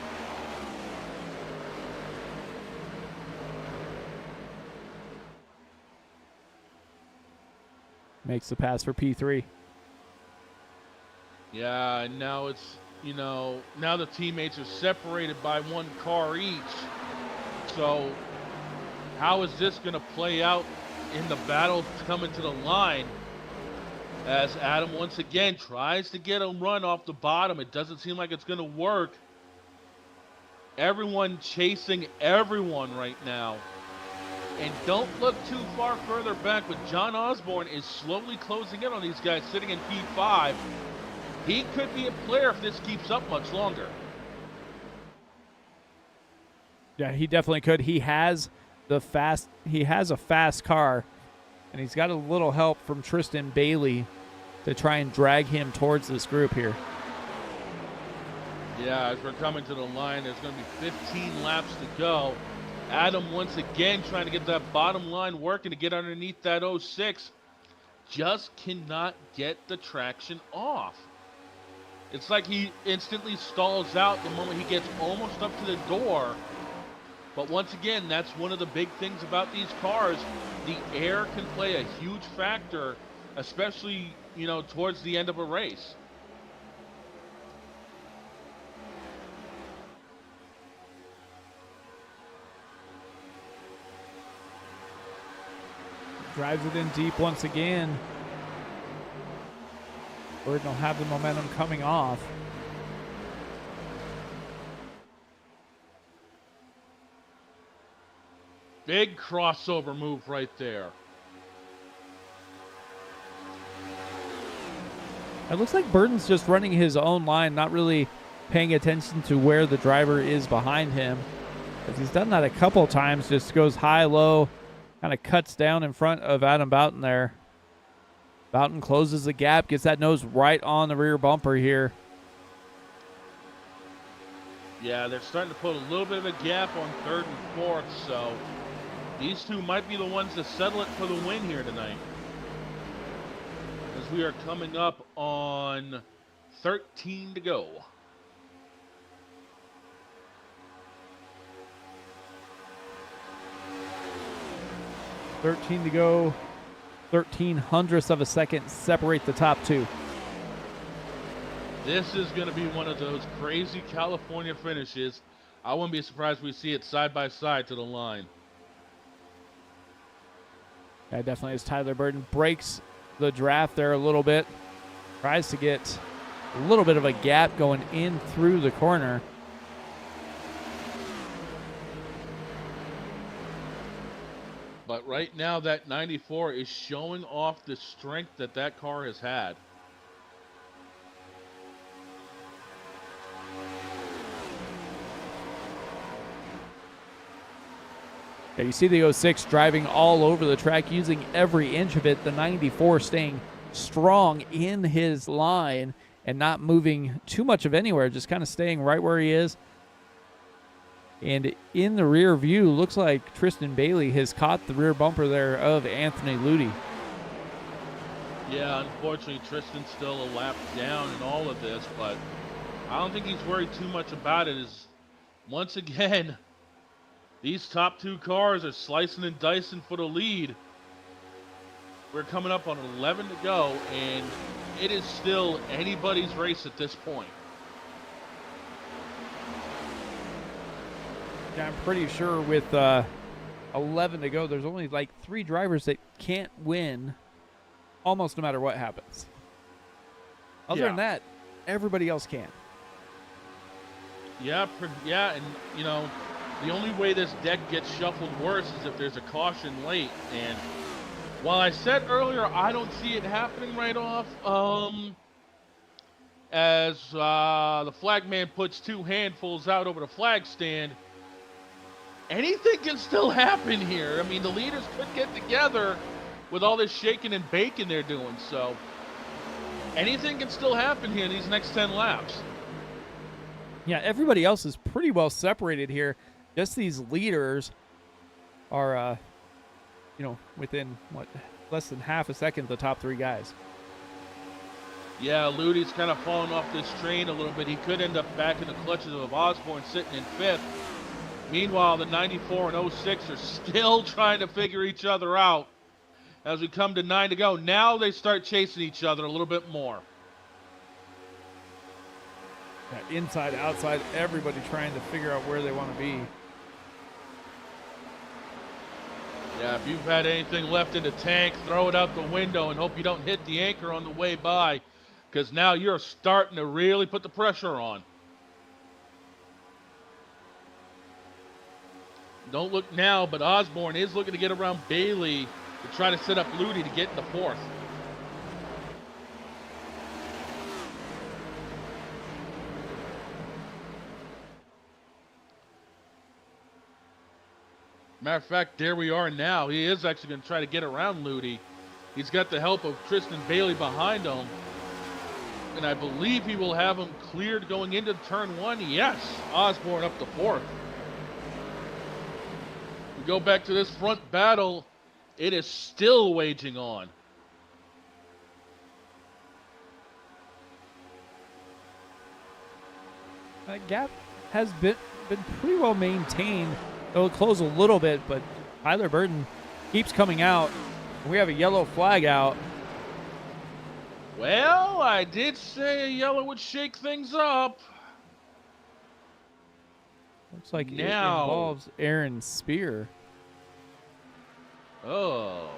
Makes the pass for P3. Yeah, and now it's, now the teammates are separated by 1 car each. So how is this going to play out in the battle coming to the line? As Adam once again tries to get a run off the bottom. It doesn't seem like it's going to work. Everyone chasing everyone right now. And don't look too far further back, but John Osborne is slowly closing in on these guys sitting in P5. He could be a player if this keeps up much longer. Yeah, he definitely could. He has a fast car, and he's got a little help from Tristan Bailey to try and drag him towards this group here. Yeah, as we're coming to the line, there's going to be 15 laps to go. Adam once again trying to get that bottom line working to get underneath that 06. Just cannot get the traction off. It's like he instantly stalls out the moment he gets almost up to the door. But once again, that's one of the big things about these cars. The air can play a huge factor, especially, towards the end of a race. Drives it in deep once again. Burden will have the momentum coming off. Big crossover move right there. It looks like Burden's just running his own line, not really paying attention to where the driver is behind him. As he's done that a couple times, just goes high, low, kind of cuts down in front of Adam Boughton there. Boughton closes the gap, gets that nose right on the rear bumper here. Yeah, they're starting to put a little bit of a gap on third and fourth, so these two might be the ones to settle it for the win here tonight. As we are coming up on 13 to go. $13 to go. 0.13 of a second separate the top two. This is going to be one of those crazy California finishes. I wouldn't be surprised if we see it side by side to the line. Yeah, definitely as Tyler Burton breaks the draft there a little bit. Tries to get a little bit of a gap going in through the corner. But right now, that 94 is showing off the strength that that car has had. Yeah, you see the 06 driving all over the track, using every inch of it. The 94 staying strong in his line and not moving too much of anywhere, just kind of staying right where he is. And in the rear view, looks like Tristan Bailey has caught the rear bumper there of Anthony Ludi. Yeah, unfortunately, Tristan's still a lap down in all of this, but I don't think he's worried too much about it. As once again, these top two cars are slicing and dicing for the lead. We're coming up on 11 to go, and it is still anybody's race at this point. Yeah, I'm pretty sure with 11 to go, there's only like 3 drivers that can't win almost no matter what happens. Other than that, everybody else can. Yeah, and you know, the only way this deck gets shuffled worse is if there's a caution late. And while I said earlier I don't see it happening right off, as the flagman puts 2 handfuls out over the flag stand, anything can still happen here. I mean, the leaders could get together with all this shaking and baking they're doing. So anything can still happen here in these next 10 laps. Yeah, everybody else is pretty well separated here. Just these leaders are, within, less than half a second, the top 3 guys. Yeah, Ludi's kind of falling off this train a little bit. He could end up back in the clutches of Osborne sitting in 5th. Meanwhile, the 94 and 06 are still trying to figure each other out as we come to 9 to go. Now they start chasing each other a little bit more. Yeah, inside, outside, everybody trying to figure out where they want to be. Yeah, if you've had anything left in the tank, throw it out the window and hope you don't hit the anchor on the way by, because now you're starting to really put the pressure on. Don't look now, but Osborne is looking to get around Bailey to try to set up Ludi to get in the 4th. Matter of fact, there we are now. He is actually going to try to get around Ludi. He's got the help of Tristan Bailey behind him. And I believe he will have him cleared going into turn 1. Yes, Osborne up to 4th. We go back to this front battle. It is still waging on. That gap has been pretty well maintained. It'll close a little bit, but Tyler Burton keeps coming out. We have a yellow flag out. Well, I did say a yellow would shake things up. Looks like now, it involves Aaron Spear. Oh,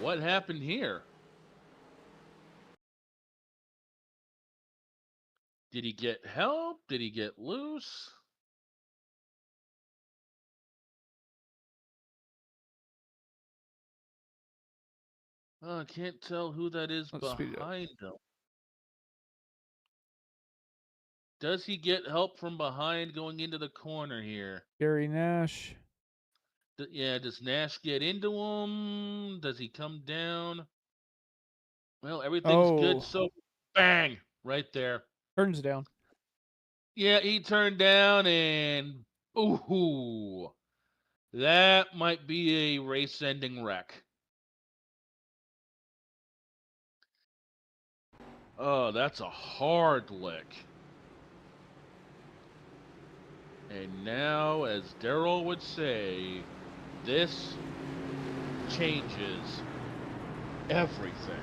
what happened here? Did he get help? Did he get loose? Oh, I can't tell who that is behind him. Does he get help from behind going into the corner here? Gary Nash. Yeah, does Nash get into him? Does he come down? Well, everything's good, so bang, right there. Burns down. Yeah, he turned down and ooh, that might be a race-ending wreck. Oh, that's a hard lick. And now, as Daryl would say, this changes everything.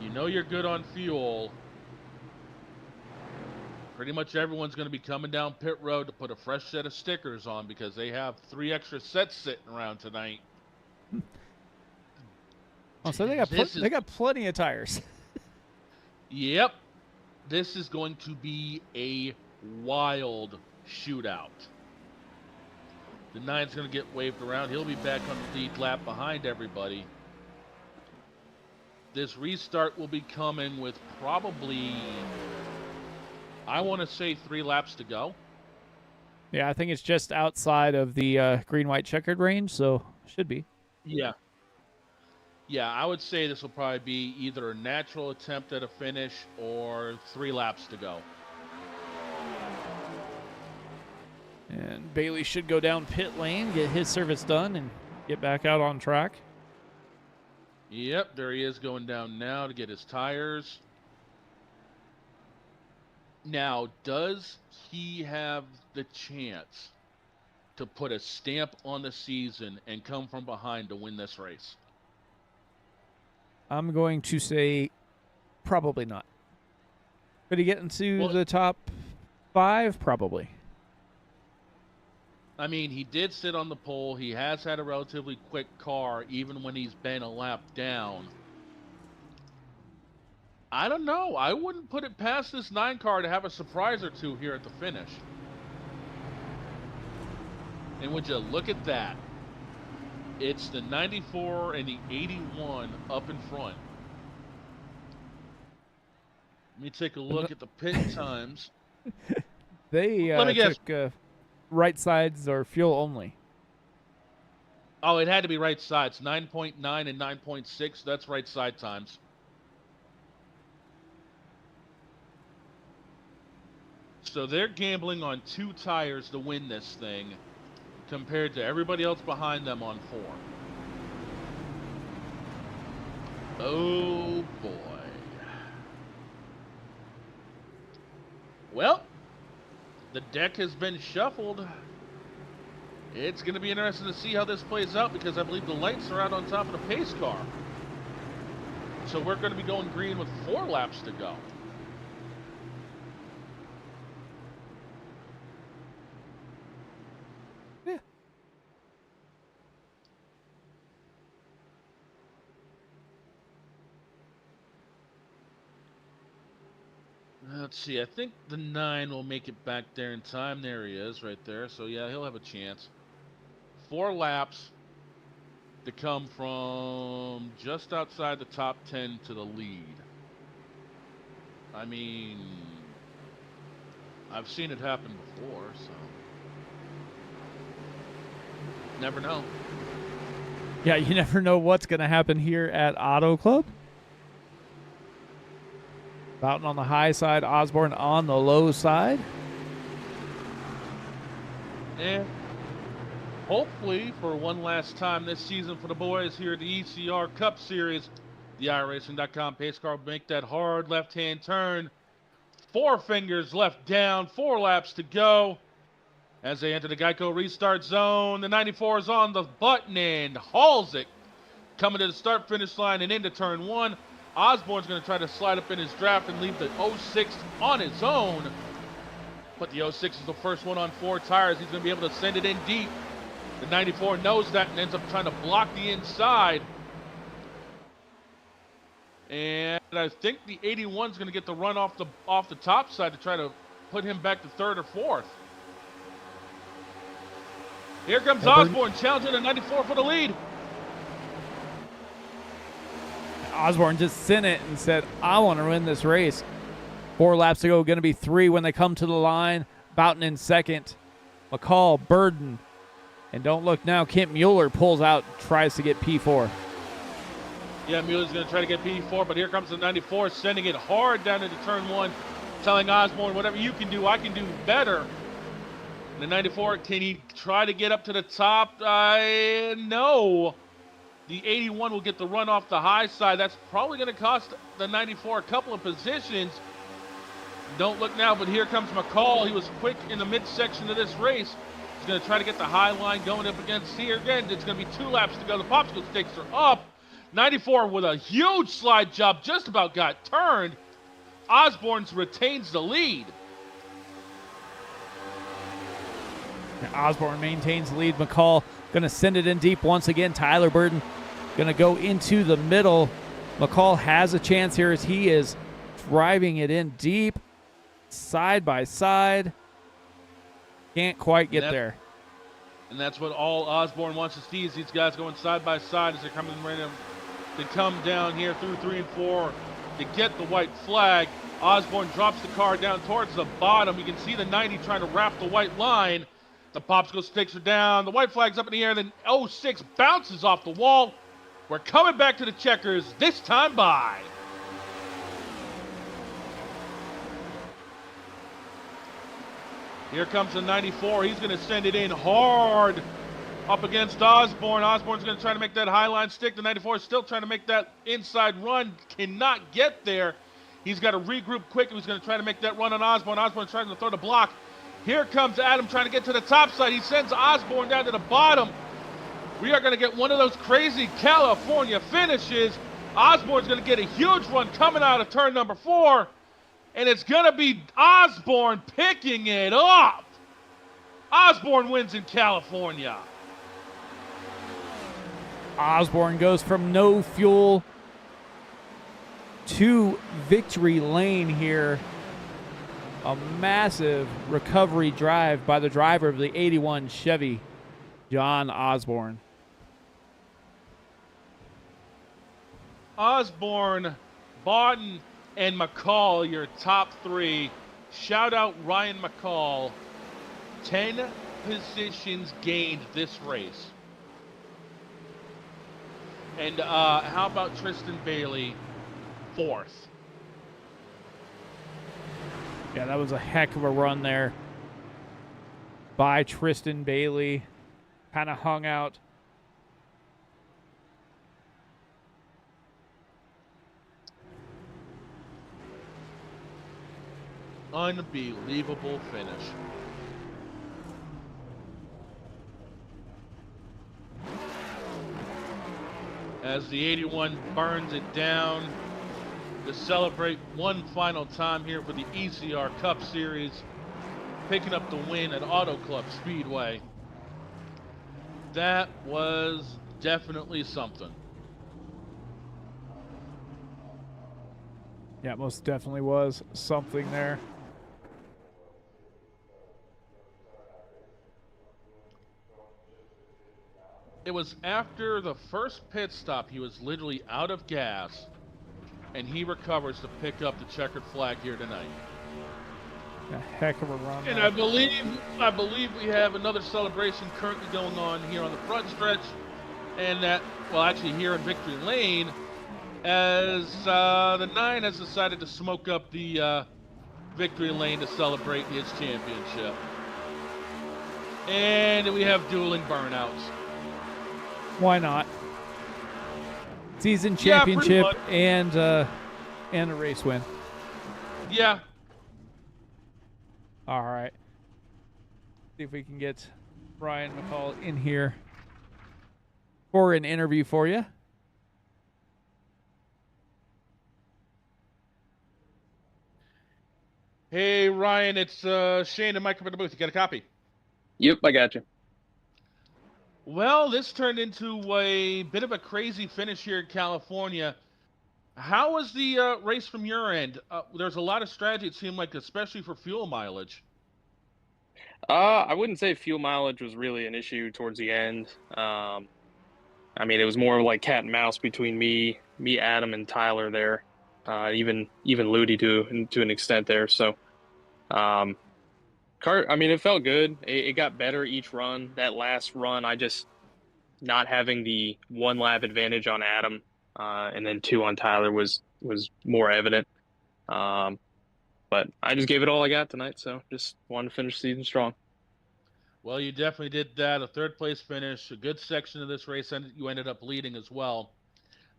You know you're good on fuel. Pretty much everyone's going to be coming down pit road to put a fresh set of stickers on because they have 3 extra sets sitting around tonight. Oh, so they got plenty of tires. Yep. This is going to be a wild shootout. The 9's going to get waved around. He'll be back on the lead lap behind everybody. This restart will be coming with probably, I want to say, 3 laps to go. Yeah, I think it's just outside of the green-white checkered range, so should be. Yeah. Yeah, I would say this will probably be either a natural attempt at a finish or 3 laps to go. And Bailey should go down pit lane, get his service done, and get back out on track. Yep, there he is going down now to get his tires. Now, does he have the chance to put a stamp on the season and come from behind to win this race? I'm going to say probably not. Could he get into the top 5? Probably. I mean, he did sit on the pole. He has had a relatively quick car, even when he's been a lap down. I don't know. I wouldn't put it past this 9 car to have a surprise or two here at the finish. And would you look at that? It's the 94 and the 81 up in front. Let me take a look at the pit times. They took right sides or fuel only. Oh, it had to be right sides. 9.9 and 9.6. That's right side times. So they're gambling on 2 tires to win this thing compared to everybody else behind them on 4. Oh, boy. Well, the deck has been shuffled. It's going to be interesting to see how this plays out because I believe the lights are out on top of the pace car. So we're going to be going green with 4 laps to go. Yeah. Let's see. I think the 9 will make it back there in time. There he is right there. So, yeah, he'll have a chance. 4 laps to come from just outside the top 10 to the lead. I mean, I've seen it happen before, so never know. Yeah, you never know what's going to happen here at Auto Club. Boughton on the high side, Osborne on the low side. And hopefully, for one last time this season for the boys here at the ECR Cup Series, the iRacing.com pace car will make that hard left-hand turn. 4 fingers left down, 4 laps to go. As they enter the Geico restart zone, the 94 is on the button and hauls it. Coming to the start-finish line and into turn 1. Osborne's going to try to slide up in his draft and leave the 06 on his own. But the 06 is the first one on 4 tires. He's going to be able to send it in deep. The 94 knows that and ends up trying to block the inside. And I think the 81 is going to get the run off the top side to try to put him back to 3rd or 4th. Here comes Osborne challenging the 94 for the lead. Osborne just sent it and said, I want to win this race. 4 laps to go, going to be 3 when they come to the line. Boughton in 2nd. McCall, Burden. And don't look now, Kent Mueller pulls out, tries to get P4. Yeah, Mueller's going to try to get P4, but here comes the 94, sending it hard down into turn 1, telling Osborne, whatever you can do, I can do better. And the 94, can he try to get up to the top? No. The 81 will get the run off the high side. That's probably going to cost the 94 a couple of positions. Don't look now, but here comes McCall. He was quick in the midsection of this race. He's going to try to get the high line going up against here again. It's going to be 2 laps to go. The popsicle sticks are up. 94 with a huge slide job, just about got turned. Osborne retains the lead. Osborne maintains the lead. McCall going to send it in deep once again. Tyler Burton going to go into the middle. McCall has a chance here as he is driving it in deep, side by side. Can't quite get there. And that's what all Osborne wants to see is these guys going side by side as they're coming random. They come down here through 3 and 4 to get the white flag. Osborne drops the car down towards the bottom. You can see the 90 trying to wrap the white line. The popsicle sticks are down. The white flag's up in the air. Then 06 bounces off the wall. We're coming back to the checkers, this time by. Here comes the 94. He's going to send it in hard up against Osborne. Osborne's going to try to make that high line stick. The 94 is still trying to make that inside run. Cannot get there. He's got to regroup quick. He's going to try to make that run on Osborne. Osborne trying to throw the block. Here comes Adam trying to get to the top side. He sends Osborne down to the bottom. We are going to get one of those crazy California finishes. Osborne's going to get a huge run coming out of turn number 4. And it's going to be Osborne picking it up. Osborne wins in California. Osborne goes from no fuel to victory lane here. A massive recovery drive by the driver of the 81 Chevy, John Osborne. Osborne, Bodden, and McCall, your top 3. Shout out Ryan McCall. 10 positions gained this race. And how about Tristan Bailey, 4th? Yeah, that was a heck of a run there by Tristan Bailey. Kind of hung out. Unbelievable finish. As the 81 burns it down to celebrate one final time here for the ECR Cup Series, picking up the win at Auto Club Speedway. That was definitely something. Yeah, most definitely was something there. It was after the first pit stop, he was literally out of gas, and he recovers to pick up the checkered flag here tonight. A heck of a run. And I believe we have another celebration currently going on here on the front stretch, and that, well, actually here in Victory Lane, as the 9 has decided to smoke up the Victory Lane to celebrate his championship. And we have dueling burnouts. Why not? Season championship and a race win. Yeah. All right. See if we can get Brian McCall in here for an interview for you. Hey, Ryan, it's Shane and Mike up in the booth. You got a copy? Yep, I got you. Well, this turned into a bit of a crazy finish here in California. How was the race from your end? There's a lot of strategy, it seemed like, especially for fuel mileage. I wouldn't say fuel mileage was really an issue towards the end. I mean, it was more like cat and mouse between me, Adam, and Tyler there. Even Ludi to an extent there. So, I mean, it felt good. It got better each run. That last run, I just not having the 1 lap advantage on Adam and then 2 on Tyler was more evident. But I just gave it all I got tonight, so just wanted to finish the season strong. Well, you definitely did that. A third place finish, a good section of this race, and you ended up leading as well.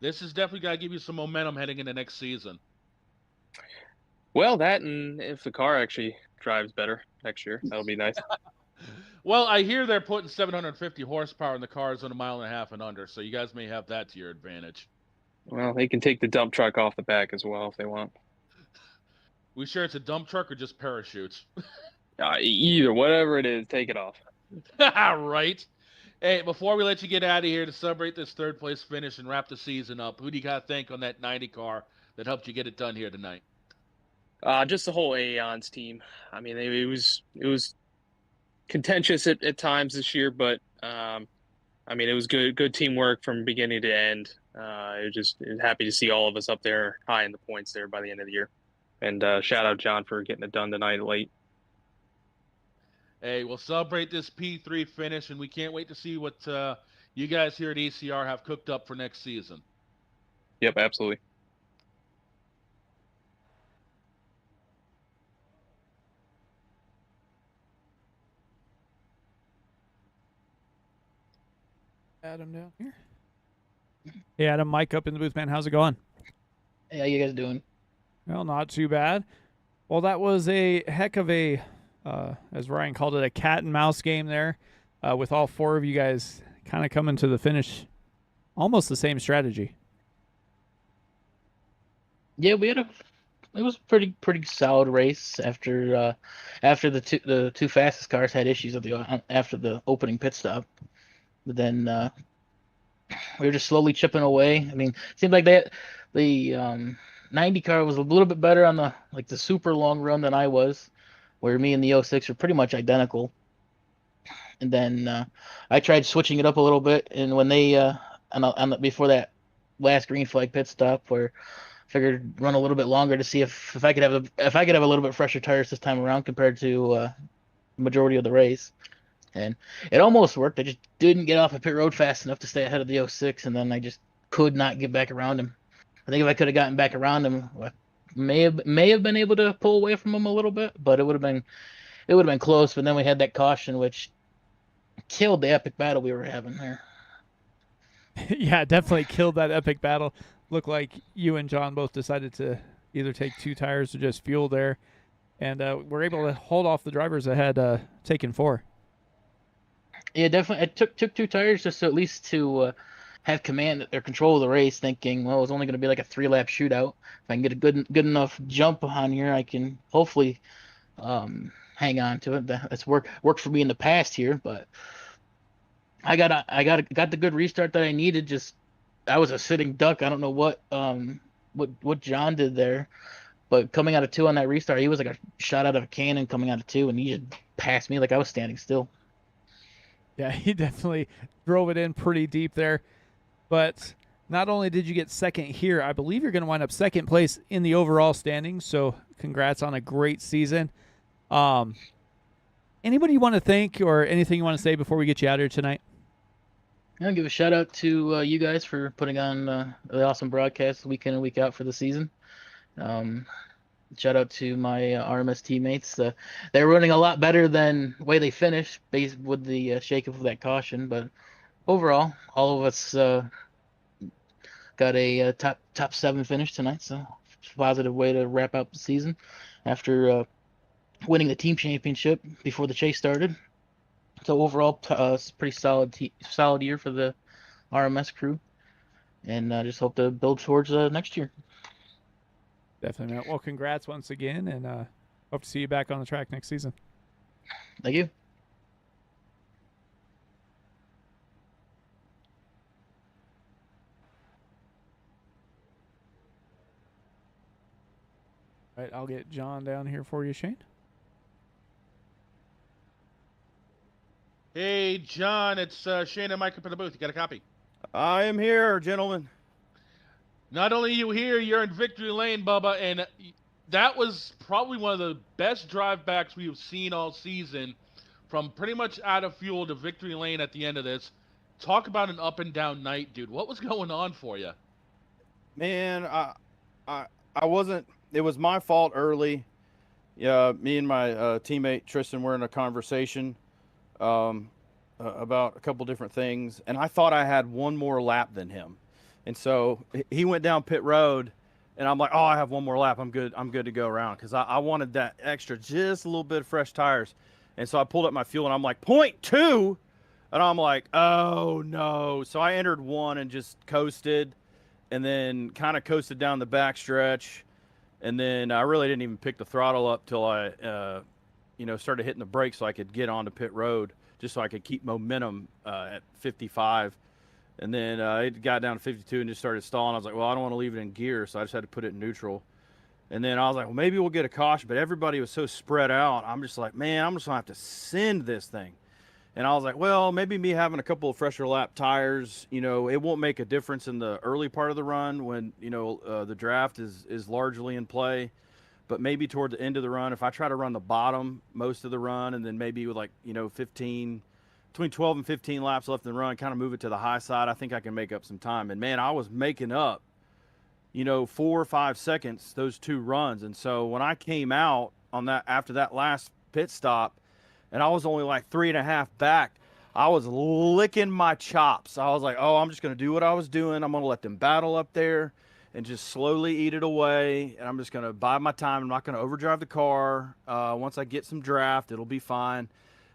This is definitely got to give you some momentum heading into next season. Well, that and if the car actually drives better next year, that'll be nice. Well, I hear they're putting 750 horsepower in the cars on a mile and a half and under, so you guys may have that to your advantage. Well, they can take the dump truck off the back as well if they want. We sure it's a dump truck or just parachutes? Either, whatever it is, take it off. Right. Hey, before we let you get out of here to celebrate this third place finish and wrap the season up, who do you got to thank on that 90 car that helped you get it done here tonight? Just the whole Aeons team. I mean, it was contentious at times this year, but I mean, it was good teamwork from beginning to end. It was happy to see all of us up there high in the points there by the end of the year. And shout out John for getting it done tonight late. Hey, we'll celebrate this P3 finish, and we can't wait to see what you guys here at ECR have cooked up for next season. Yep, absolutely. Adam down here. Hey, Adam, Mike up in the booth, man. How's it going? Hey, how you guys doing? Well, not too bad. Well, that was a heck of a, as Ryan called it, a cat and mouse game there, with all 4 of you guys kind of coming to the finish, almost the same strategy. Yeah, it was a pretty solid race after the two fastest cars had issues after the opening pit stop. But then we were just slowly chipping away. I mean, it seemed like the 90 car was a little bit better on the super long run than I was, where me and the 06 were pretty much identical. And then I tried switching it up a little bit, and when they before that last green flag pit stop, where I figured run a little bit longer to see if I could have a little bit fresher tires this time around compared to the majority of the race. And it almost worked. I just didn't get off a pit road fast enough to stay ahead of the 06, and then I just could not get back around him. I think if I could have gotten back around him, I may have been able to pull away from him a little bit, but it would have been close. But then we had that caution, which killed the epic battle we were having there. Yeah, definitely killed that epic battle. Looked like you and John both decided to either take 2 tires or just fuel there, and we're able to hold off the drivers that had taken 4. Yeah, definitely. I took 2 tires just at least to have command or control of the race, thinking, well, it's only going to be like a 3-lap shootout. If I can get a good enough jump on here, I can hopefully hang on to it. That's worked for me in the past here, but I got the good restart that I needed. Just I was a sitting duck. I don't know what John did there, but coming out of 2 on that restart, he was like a shot out of a cannon coming out of 2, and he just passed me like I was standing still. Yeah, he definitely drove it in pretty deep there. But not only did you get second here, I believe you're going to wind up second place in the overall standings. So congrats on a great season. Anybody you want to thank or anything you want to say before we get you out here tonight? I'll give a shout out to you guys for putting on the awesome broadcast week in and week out for the season. Shout out to my RMS teammates. They're running a lot better than the way they finished, based with the shake of that caution. But overall, all of us got a top 7 finish tonight. So it's a positive way to wrap up the season after winning the team championship before the chase started. So overall, it's a pretty solid year for the RMS crew, and I just hope to build towards next year. Definitely, man. Well, congrats once again, and hope to see you back on the track next season. Thank you. All right, I'll get John down here for you, Shane. Hey, John, it's Shane and Mike up in the booth. You got a copy? I am here, gentlemen. Not only are you here, you're in victory lane, Bubba, and that was probably one of the best drive backs we have seen all season, from pretty much out of fuel to victory lane at the end of this. Talk about an up and down night, dude. What was going on for you? Man, I wasn't. It was my fault early. Yeah, me and my teammate Tristan were in a conversation um, about a couple different things, and I thought I had one more lap than him, and so he went down pit road, and I'm like, oh, I have one more lap. I'm good. I'm good to go around because I wanted that extra, just a little bit of fresh tires, and so I pulled up my fuel, and I'm like, .2, and I'm like, oh no. So I entered one and just coasted, and then kind of coasted down the back stretch, and then I really didn't even pick the throttle up till I, started hitting the brakes so I could get onto pit road, just so I could keep momentum at 55. And then it got down to 52 and just started stalling. I was like, well, I don't want to leave it in gear, so I just had to put it in neutral. And then I was like, well, maybe we'll get a caution, but everybody was so spread out. I'm just like, man, I'm just gonna have to send this thing. And I was like, well, maybe me having a couple of fresher lap tires, it won't make a difference in the early part of the run when, the draft is largely in play. But maybe toward the end of the run, if I try to run the bottom most of the run and then maybe with 15, between 12 and 15 laps left in the run, kind of move it to the high side, I think I can make up some time. And man, I was making up, 4 or 5 seconds, those two runs. And so when I came out on that, after that last pit stop, and I was only like 3.5 back, I was licking my chops. I was like, oh, I'm just going to do what I was doing. I'm going to let them battle up there and just slowly eat it away. And I'm just going to bide my time. I'm not going to overdrive the car. Once I get some draft, it'll be fine.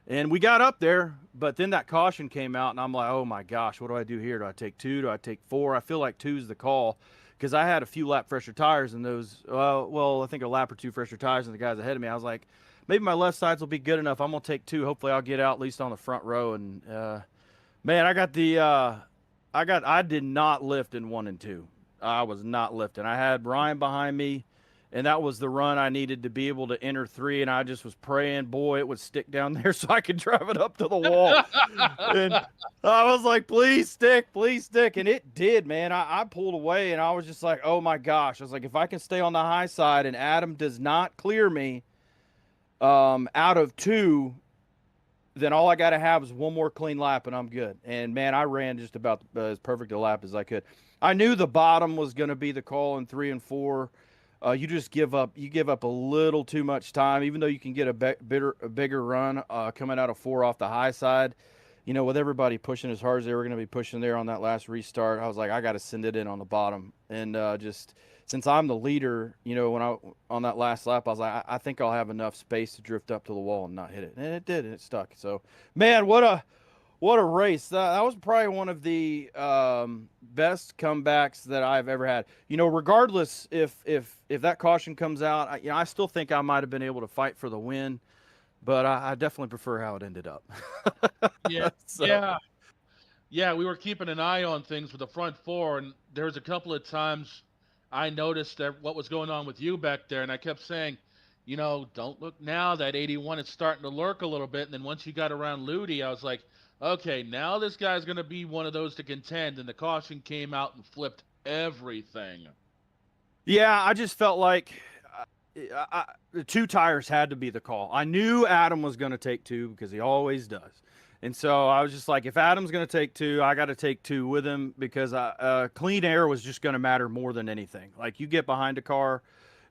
And we got up there, but then that caution came out, and I'm like, oh my gosh, what do I do here? Do I take 2? Do I take 4? I feel like 2's the call because I had a few lap fresher tires in those. I think a lap or 2 fresher tires than the guys ahead of me. I was like, maybe my left sides will be good enough. I'm gonna take 2. Hopefully, I'll get out at least on the front row. And man, I did not lift in 1 and 2. I was not lifting. I had Ryan behind me, and that was the run I needed to be able to enter 3. And I just was praying, boy, it would stick down there so I could drive it up to the wall. And I was like, please stick. And it did, man. I pulled away, and I was just like, oh my gosh. I was like, if I can stay on the high side and Adam does not clear me out of 2, then all I got to have is one more clean lap and I'm good. And man, I ran just about as perfect a lap as I could. I knew the bottom was going to be the call in 3 and 4. You just give up a little too much time, even though you can get a bigger run coming out of 4 off the high side. With everybody pushing as hard as they were going to be pushing there on that last restart, I was like, I got to send it in on the bottom. And just since I'm the leader, on that last lap, I was like, I think I'll have enough space to drift up to the wall and not hit it. And it did, and it stuck. So, man, what a race. That was probably one of the best comebacks that I've ever had. Regardless if that caution comes out, I still think I might have been able to fight for the win, but I definitely prefer how it ended up. Yeah, So, yeah. We were keeping an eye on things with the front 4, and there was a couple of times I noticed that what was going on with you back there, and I kept saying, don't look now. That 81 is starting to lurk a little bit. And then once you got around Ludi, I was like, okay, now this guy's going to be one of those to contend. And the caution came out and flipped everything. yeah, I just felt like the 2 tires had to be the call. I knew Adam was going to take 2 because he always does. And so I was just like, if Adam's going to take 2, I got to take 2 with him because clean air was just going to matter more than anything. Like you get behind a car,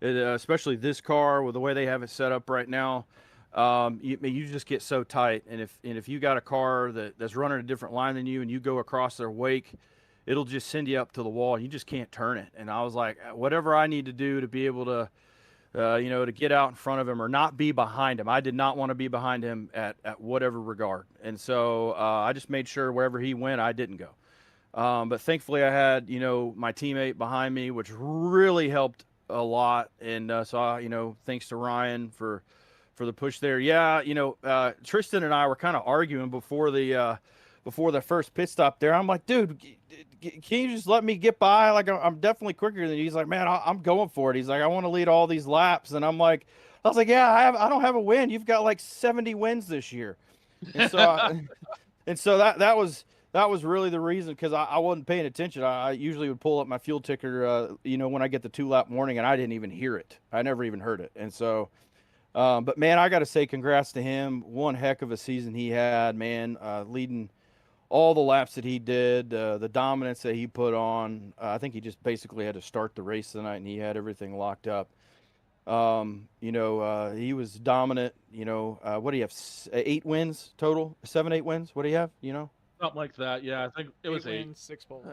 especially this car with the way they have it set up right now, you just get so tight. And if you got a car that's running a different line than you and you go across their wake, it'll just send you up to the wall and you just can't turn it. And I was like, whatever I need to do to be able to, to get out in front of him or not be behind him. I did not want to be behind him at whatever regard. And so I just made sure wherever he went, I didn't go. But thankfully I had, my teammate behind me, which really helped a lot. And so, thanks to Ryan for the push there. Yeah, Tristan and I were kind of arguing before the first pit stop there. I'm like, dude, can you just let me get by? Like, I'm definitely quicker than you. He's like, man, I'm going for it. He's like, I want to lead all these laps. And I was like, yeah, I don't have a win. You've got like 70 wins this year. And so, that was really the reason, because I wasn't paying attention. I usually would pull up my fuel ticker, when I get the 2-lap warning, and I didn't even hear it. I never even heard it. And so, but man, I got to say congrats to him. One heck of a season he had, man, leading all the laps that he did, the dominance that he put on. I think he just basically had to start the race tonight, and he had everything locked up. He was dominant. What do you have? 8 wins total? 7, 8 wins? What do you have? Something like that. Yeah, I think it was 8. wins, 6 poles.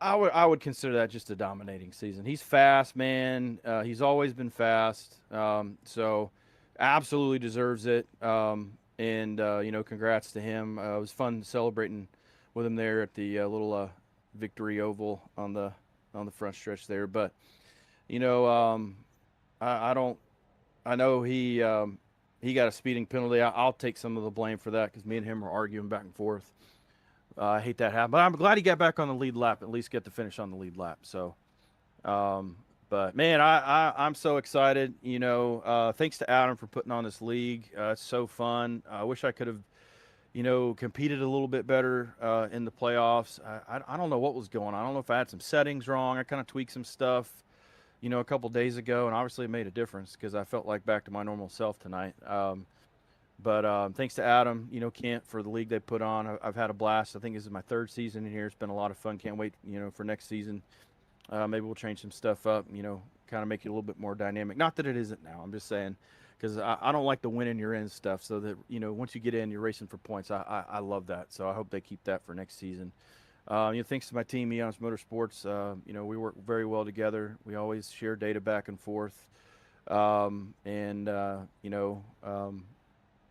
I would consider that just a dominating season. He's fast, man. He's always been fast. So absolutely deserves it. Congrats to him. It was fun celebrating with him there at the little victory oval on the front stretch there. But I don't. I know he got a speeding penalty. I'll take some of the blame for that because me and him were arguing back and forth. I hate that happen, but I'm glad he got back on the lead lap. At least get to finish on the lead lap. So, but man, I'm so excited. Thanks to Adam for putting on this league. It's so fun. I wish I could have, competed a little bit better in the playoffs. I don't know what was going on. I don't know if I had some settings wrong. I kind of tweaked some stuff, a couple days ago, and obviously it made a difference because I felt like back to my normal self tonight. But thanks to Adam, Kent, for the league they put on. I've had a blast. I think this is my 3rd season in here. It's been a lot of fun. Can't wait, for next season. Maybe we'll change some stuff up, kind of make it a little bit more dynamic. Not that it isn't now. I'm just saying because I don't like the win in your end stuff. So that, once you get in, you're racing for points. I love that. So I hope they keep that for next season. Thanks to my team, Eons Motorsports. We work very well together. We always share data back and forth. I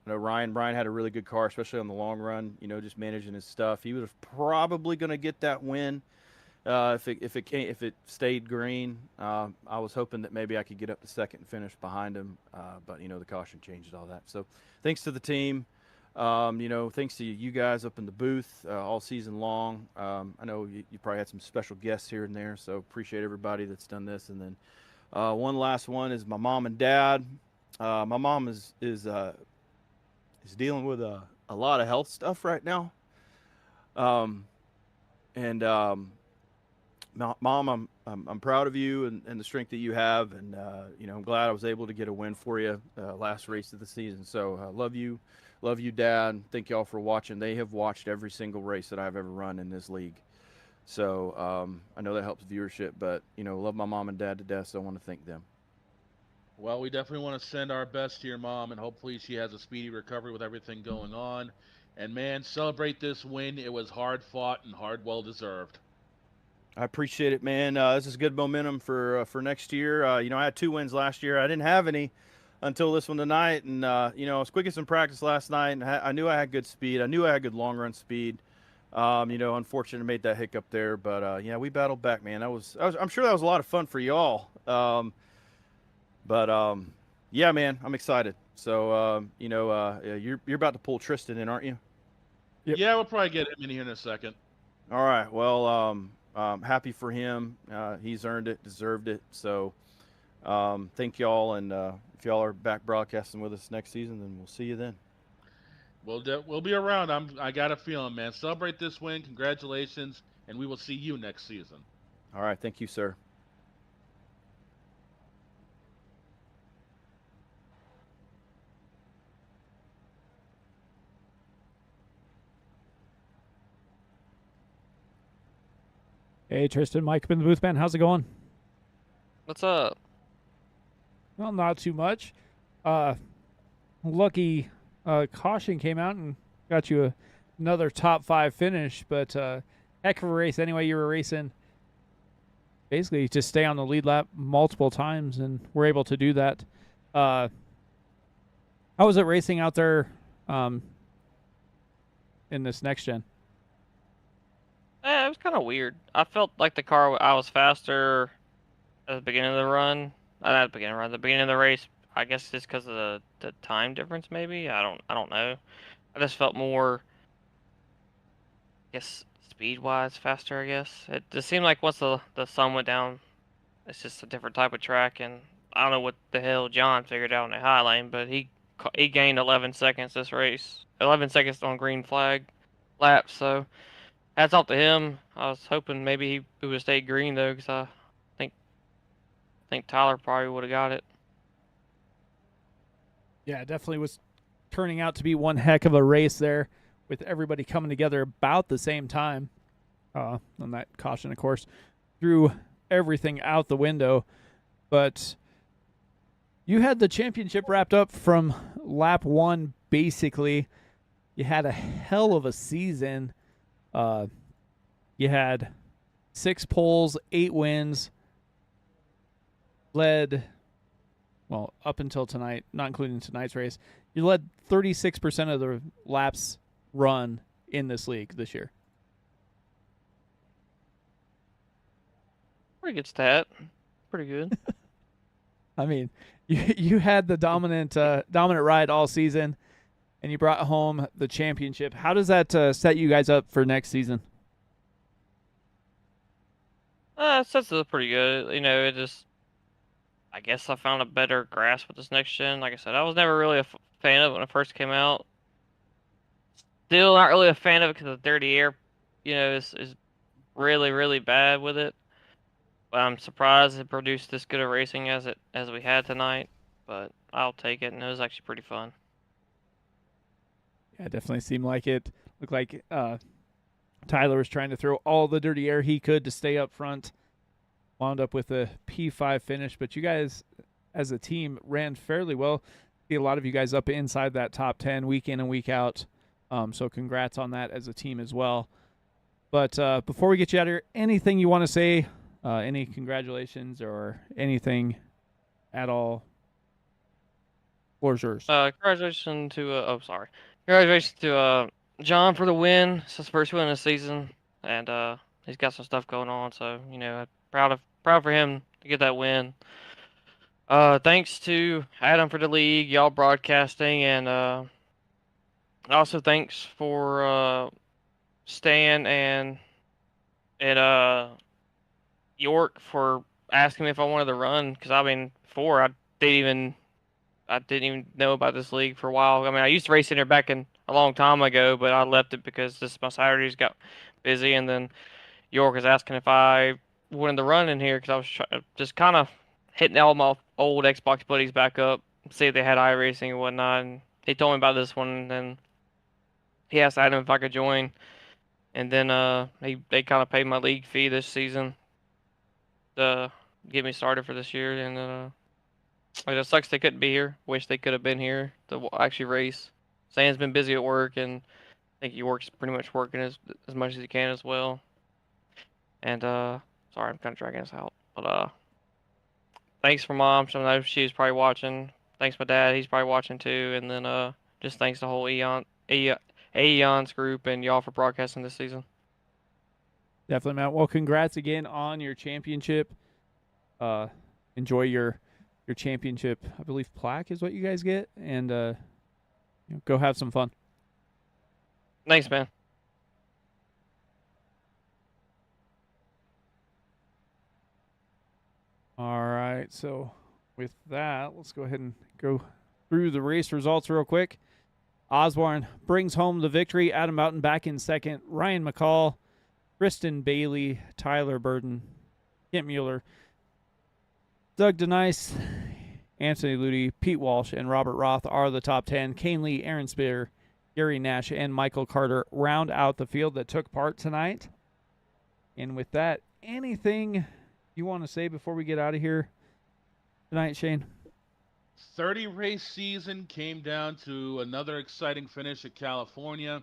know Brian had a really good car, especially on the long run, just managing his stuff. He was probably going to get that win if it stayed green. I was hoping that maybe I could get up to second and finish behind him, but the caution changed all that. So thanks to the team. Thanks to you guys up in the booth all season long. I know you probably had some special guests here and there, so appreciate everybody that's done this. And then one last one is my mom and dad. My mom is dealing with a lot of health stuff right now. Mom, I'm proud of you and the strength that you have, and I'm glad I was able to get a win for you last race of the season. So love you, Dad. Thank y'all for watching. They have watched every single race that I've ever run in this league. So I know that helps viewership, but love my mom and dad to death. So I want to thank them. Well, we definitely want to send our best to your mom, and hopefully she has a speedy recovery with everything going on. And man, celebrate this win. It was hard fought and well deserved. I appreciate it, man. This is good momentum for next year. I had 2 wins last year. I didn't have any until this one tonight, and I was quick at some practice last night, and I knew I had good speed. I knew I had good long run speed. Unfortunately, made that hiccup there, but we battled back, man. I'm sure that was a lot of fun for y'all. Yeah, man, I'm excited. So, you're about to pull Tristan in, aren't you? Yep. Yeah, we'll probably get him in here in a second. All right. Well, happy for him. He's earned it, deserved it. So, thank y'all. And if y'all are back broadcasting with us next season, then we'll see you then. We'll be around. I got a feeling, man. Celebrate this win. Congratulations, and we will see you next season. All right. Thank you, sir. Hey, Tristan, Mike up in the booth, man. How's it going? What's up? Well, not too much. Lucky caution came out and got you another top 5 finish, but heck of a race. Anyway, you were racing basically to stay on the lead lap multiple times, and we're able to do that. How was it racing out there in this next gen? It was kind of weird. I felt like I was faster at the beginning of the run. Not at the beginning of the run, the beginning of the race. I guess just because of the time difference, maybe. I don't know. I just felt more, I guess, speed-wise faster. I guess it just seemed like once the sun went down, it's just a different type of track, and I don't know what the hell John figured out in the high lane, but he gained 11 seconds this race. 11 seconds on green flag lap. So hats off to him. I was hoping maybe he would have stayed green though, because I think Tyler probably would have got it. Yeah, it definitely was turning out to be one heck of a race there with everybody coming together about the same time. And that caution, of course, threw everything out the window. But you had the championship wrapped up from lap 1, basically. You had a hell of a season. You had 6 poles, 8 wins, led, well, up until tonight, not including tonight's race, you led 36% of the laps run in this league this year. Pretty good stat. Pretty good. I mean, you had the dominant ride all season, and you brought home the championship. How does that set you guys up for next season? Sets it up pretty good. You know, it just, I guess I found a better grasp with this next gen. Like I said, I was never really a fan of it when it first came out. Still not really a fan of it because the dirty air, you know, is really, really bad with it. But I'm surprised it produced this good of racing as we had tonight. But I'll take it, and it was actually pretty fun. Yeah, it definitely seemed like it. Looked like Tyler was trying to throw all the dirty air he could to stay up front. Wound up with a P5 finish, but you guys, as a team, ran fairly well. See a lot of you guys up inside that top 10 week in and week out. So congrats on that as a team as well. But before we get you out of here, anything you want to say? Any congratulations or anything at all? Floor's yours. Congratulations to Congratulations to John for the win. It's his first win of the season, and he's got some stuff going on. So you know, proud for him to get that win. Thanks to Adam for the league, y'all broadcasting, and also thanks for Stan and York for asking me if I wanted to run. Because I mean, before I didn't even know about this league for a while. I mean, I used to race in here back in a long time ago, but I left it because my Saturdays got busy. And then York was asking if I wanted to run in here because I was just kind of hitting all my old Xbox buddies back up, see if they had iRacing and whatnot. And he told me about this one, and then he asked Adam if I could join. And then they kind of paid my league fee this season to get me started for this year. And it sucks they couldn't be here. Wish they could have been here to actually race. Sam's been busy at work, and I think York's pretty much working as much as he can as well. And sorry, I'm kind of dragging us out, but thanks for Mom. I know she's probably watching. Thanks my dad. He's probably watching too. And then just thanks the whole Aeon's group and y'all for broadcasting this season. Definitely, Matt. Well, congrats again on your championship. Enjoy your championship, I believe, plaque is what you guys get, and go have some fun. Thanks, man. All right, so with that, let's go ahead and go through the race results real quick. Osborne brings home the victory. Adam Mountain back in second. Ryan McCall, Kristen Bailey, Tyler Burden, Kent Mueller, Doug Denice, Anthony Ludi, Pete Walsh, and Robert Roth are the top 10. Kane Lee, Aaron Spear, Gary Nash, and Michael Carter round out the field that took part tonight. And with that, anything you want to say before we get out of here tonight, Shane? 30 race season came down to another exciting finish at California.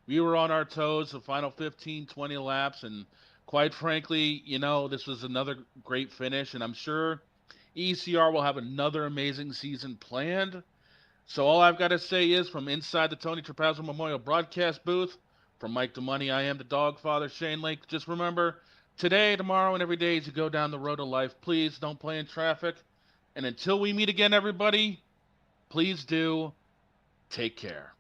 We were on our toes the final 15, 20 laps, and quite frankly, you know, this was another great finish, and I'm sure ECR will have another amazing season planned. So all I've got to say is, from inside the Tony Trapazzo Memorial broadcast booth, from Mike to Money, I am the dog father, Shane Lake. Just remember, today, tomorrow, and every day as you go down the road of life, please don't play in traffic. And until we meet again, everybody, please do take care.